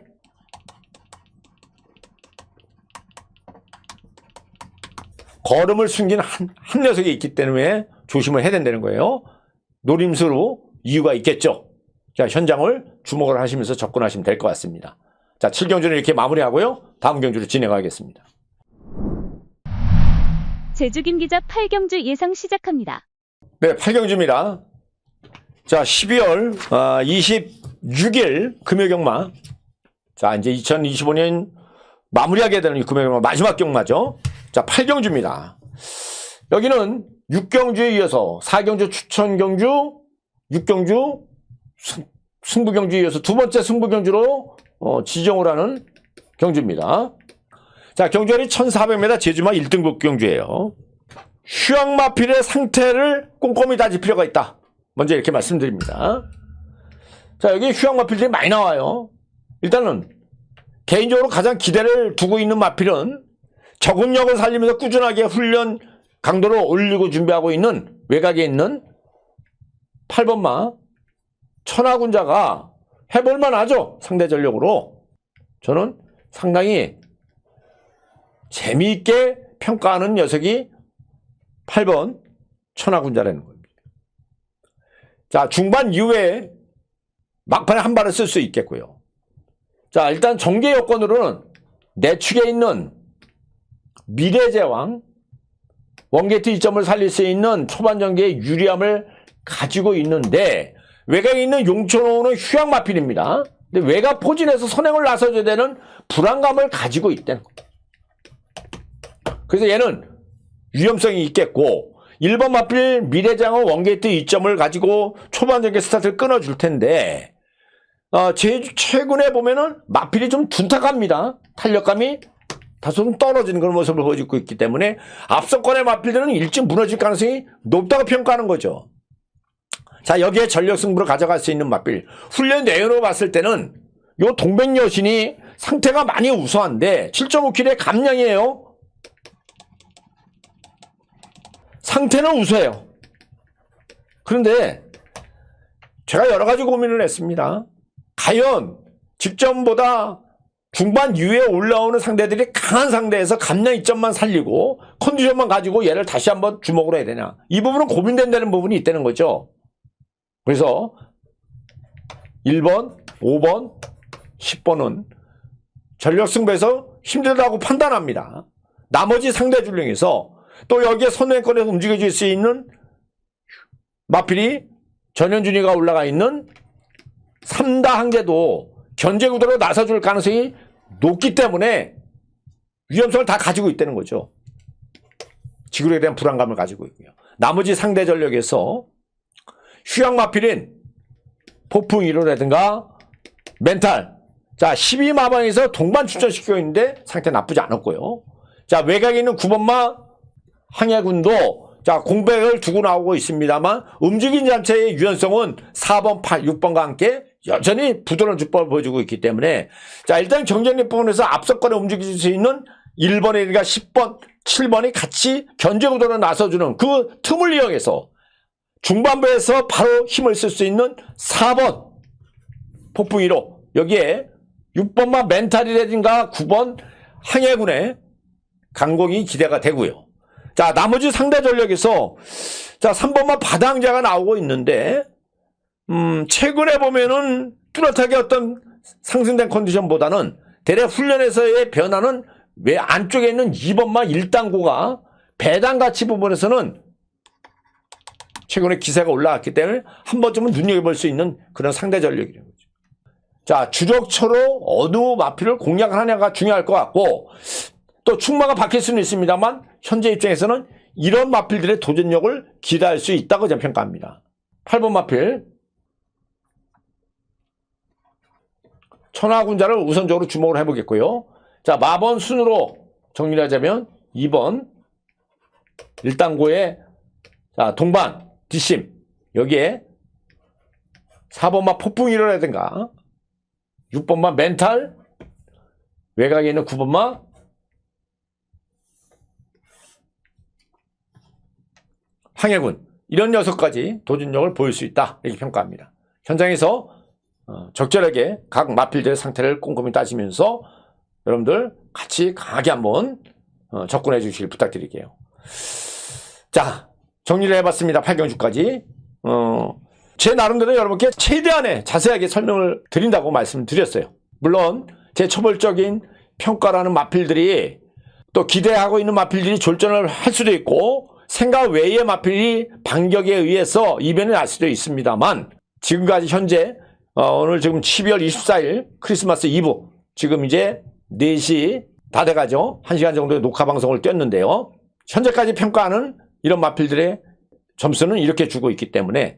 걸음을 숨긴 한 녀석이 있기 때문에 조심을 해야 된다는 거예요. 노림수로 이유가 있겠죠. 자, 현장을 주목을 하시면서 접근하시면 될 것 같습니다. 자, 7경주는 이렇게 마무리하고요. 다음 경주로 진행하겠습니다. 제주 김 기자 8경주 예상 시작합니다. 네, 8경주입니다. 자, 12월 26일 금요경마. 자, 이제 2025년 마무리하게 되는 이 금요경마 마지막 경마죠. 자, 8경주입니다. 여기는 6경주에 이어서 4경주 추천경주, 6경주 승부경주에 이어서 두 번째 승부경주로 지정을 하는 경주입니다. 자, 경주열이 1400m 제주마 1등급 경주예요. 휴양마필의 상태를 꼼꼼히 따질 필요가 있다. 먼저 이렇게 말씀드립니다. 자, 여기 휴양마필들이 많이 나와요. 일단은 개인적으로 가장 기대를 두고 있는 마필은 적응력을 살리면서 꾸준하게 훈련 강도를 올리고 준비하고 있는 외곽에 있는 8번마 천하군자가 해볼만 하죠. 상대 전력으로. 저는 상당히 재미있게 평가하는 녀석이 8번 천하군자라는 겁니다. 자, 중반 이후에 막판에 한 발을 쓸 수 있겠고요. 자, 일단 전개 여건으로는 내축에 있는 미래제왕, 원게이트 이점을 살릴 수 있는 초반 전개의 유리함을 가지고 있는데, 외곽에 있는 용천호는 휴양마필입니다. 근데 외곽 포진에서 선행을 나서줘야 되는 불안감을 가지고 있다는 겁니다. 그래서 얘는 위험성이 있겠고, 1번 마필 미래장은 원게이트 이점을 가지고 초반 전개 스타트를 끊어줄 텐데, 최근에 보면은 마필이 좀 둔탁합니다. 탄력감이 다소 좀 떨어지는 그런 모습을 보여주고 있기 때문에 앞서권의 마필들은 일찍 무너질 가능성이 높다고 평가하는 거죠. 자, 여기에 전력 승부를 가져갈 수 있는 마필. 훈련 내용으로 봤을 때는 요 동백여신이 상태가 많이 우수한데 7.5kg의 감량이에요. 상태는 우수해요. 그런데 제가 여러 가지 고민을 했습니다. 과연 직전보다 중반 이후에 올라오는 상대들이 강한 상대에서 감량 이점만 살리고 컨디션만 가지고 얘를 다시 한번 주목을 해야 되냐. 이 부분은 고민된다는 부분이 있다는 거죠. 그래서 1번, 5번, 10번은 전력 승부에서 힘들다고 판단합니다. 나머지 상대 줄령에서 또 여기에 선행권에서 움직여질 수 있는 마필이 전현준이가 올라가 있는 3다 항제도 견제구도로 나서줄 가능성이 높기 때문에 위험성을 다 가지고 있다는 거죠. 지구력에 대한 불안감을 가지고 있고요. 나머지 상대 전력에서 휴양 마필인 폭풍 1호라든가 멘탈, 자 12마방에서 동반 출전시키고 있는데 상태 나쁘지 않았고요. 자 외곽에 있는 9번마 항해군도 자 공백을 두고 나오고 있습니다만 움직임 자체의 유연성은 4번, 8, 6번과 함께 여전히 부드러운 주법을 보여주고 있기 때문에 자 일단 경쟁력 부분에서 앞서거나 움직일 수 있는 1번이니까 10번, 7번이 같이 견제구도로 나서주는 그 틈을 이용해서 중반부에서 바로 힘을 쓸 수 있는 4번 폭풍 1호 여기에 6번만 멘탈이라든가 9번 항해군의 강공이 기대가 되고요. 자 나머지 상대 전력에서 자 3번만 바당자가 나오고 있는데 최근에 보면은 뚜렷하게 어떤 상승된 컨디션보다는 대략 훈련에서의 변화는 왜 안쪽에 있는 2번만 1단고가 배당가치 부분에서는 최근에 기세가 올라왔기 때문에 한 번쯤은 눈여겨볼 수 있는 그런 상대 전력이라는 거죠. 자 주력처로 어느 마필을 공략하느냐가 중요할 것 같고 또 충마가 바뀔 수는 있습니다만 현재 입장에서는 이런 마필들의 도전력을 기대할 수 있다고 저는 평가합니다. 8번 마필 천하군자를 우선적으로 주목을 해보겠고요. 자 마번 순으로 정리를 하자면 2번 1단고의 자 동반 뒷심 여기에 4번마 폭풍이라든가 6번마 멘탈 외곽에 있는 9번마 항해군 이런 녀석까지 도전력을 보일 수 있다 이렇게 평가합니다. 현장에서 적절하게 각 마필들의 상태를 꼼꼼히 따지면서 여러분들 같이 강하게 한번 접근해 주시길 부탁드릴게요. 자 정리를 해봤습니다. 8경주까지 제 나름대로 여러분께 최대한의 자세하게 설명을 드린다고 말씀을 드렸어요. 물론 제 초벌적인 평가라는 마필들이 또 기대하고 있는 마필들이 졸전을 할 수도 있고 생각 외의 마필이 반격에 의해서 이변이 날 수도 있습니다만 지금까지 현재 오늘 지금 12월 24일 크리스마스 이브 지금 이제 4시 다 돼가죠. 1시간 정도의 녹화 방송을 띄었는데요. 현재까지 평가하는 이런 마필들의 점수는 이렇게 주고 있기 때문에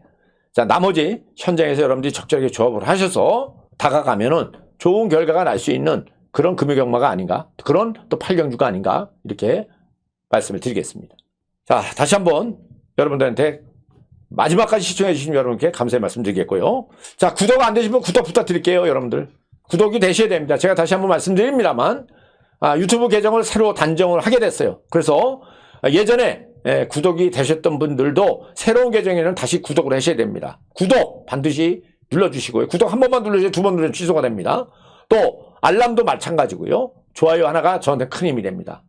자 나머지 현장에서 여러분들이 적절하게 조합을 하셔서 다가가면은 좋은 결과가 날 수 있는 그런 금요경마가 아닌가 그런 또 8경주가 아닌가 이렇게 말씀을 드리겠습니다. 자 다시 한번 여러분들한테 마지막까지 시청해 주신 여러분께 감사의 말씀 드리겠고요. 자 구독 안 되시면 구독 부탁드릴게요. 여러분들 구독이 되셔야 됩니다. 제가 다시 한번 말씀드립니다만 유튜브 계정을 새로 단정을 하게 됐어요. 그래서 예전에 구독이 되셨던 분들도 새로운 계정에는 다시 구독을 하셔야 됩니다. 구독 반드시 눌러주시고요. 구독 한 번만 눌러주세요. 2번 누르면 취소가 됩니다. 또 알람도 마찬가지고요. 좋아요 하나가 저한테 큰 힘이 됩니다.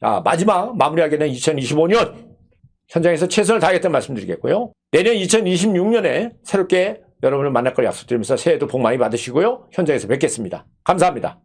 자 마지막 마무리하게 된 2025년 현장에서 최선을 다하겠다는 말씀드리겠고요. 내년 2026년에 새롭게 여러분을 만날 걸 약속드리면서 새해도 복 많이 받으시고요. 현장에서 뵙겠습니다. 감사합니다.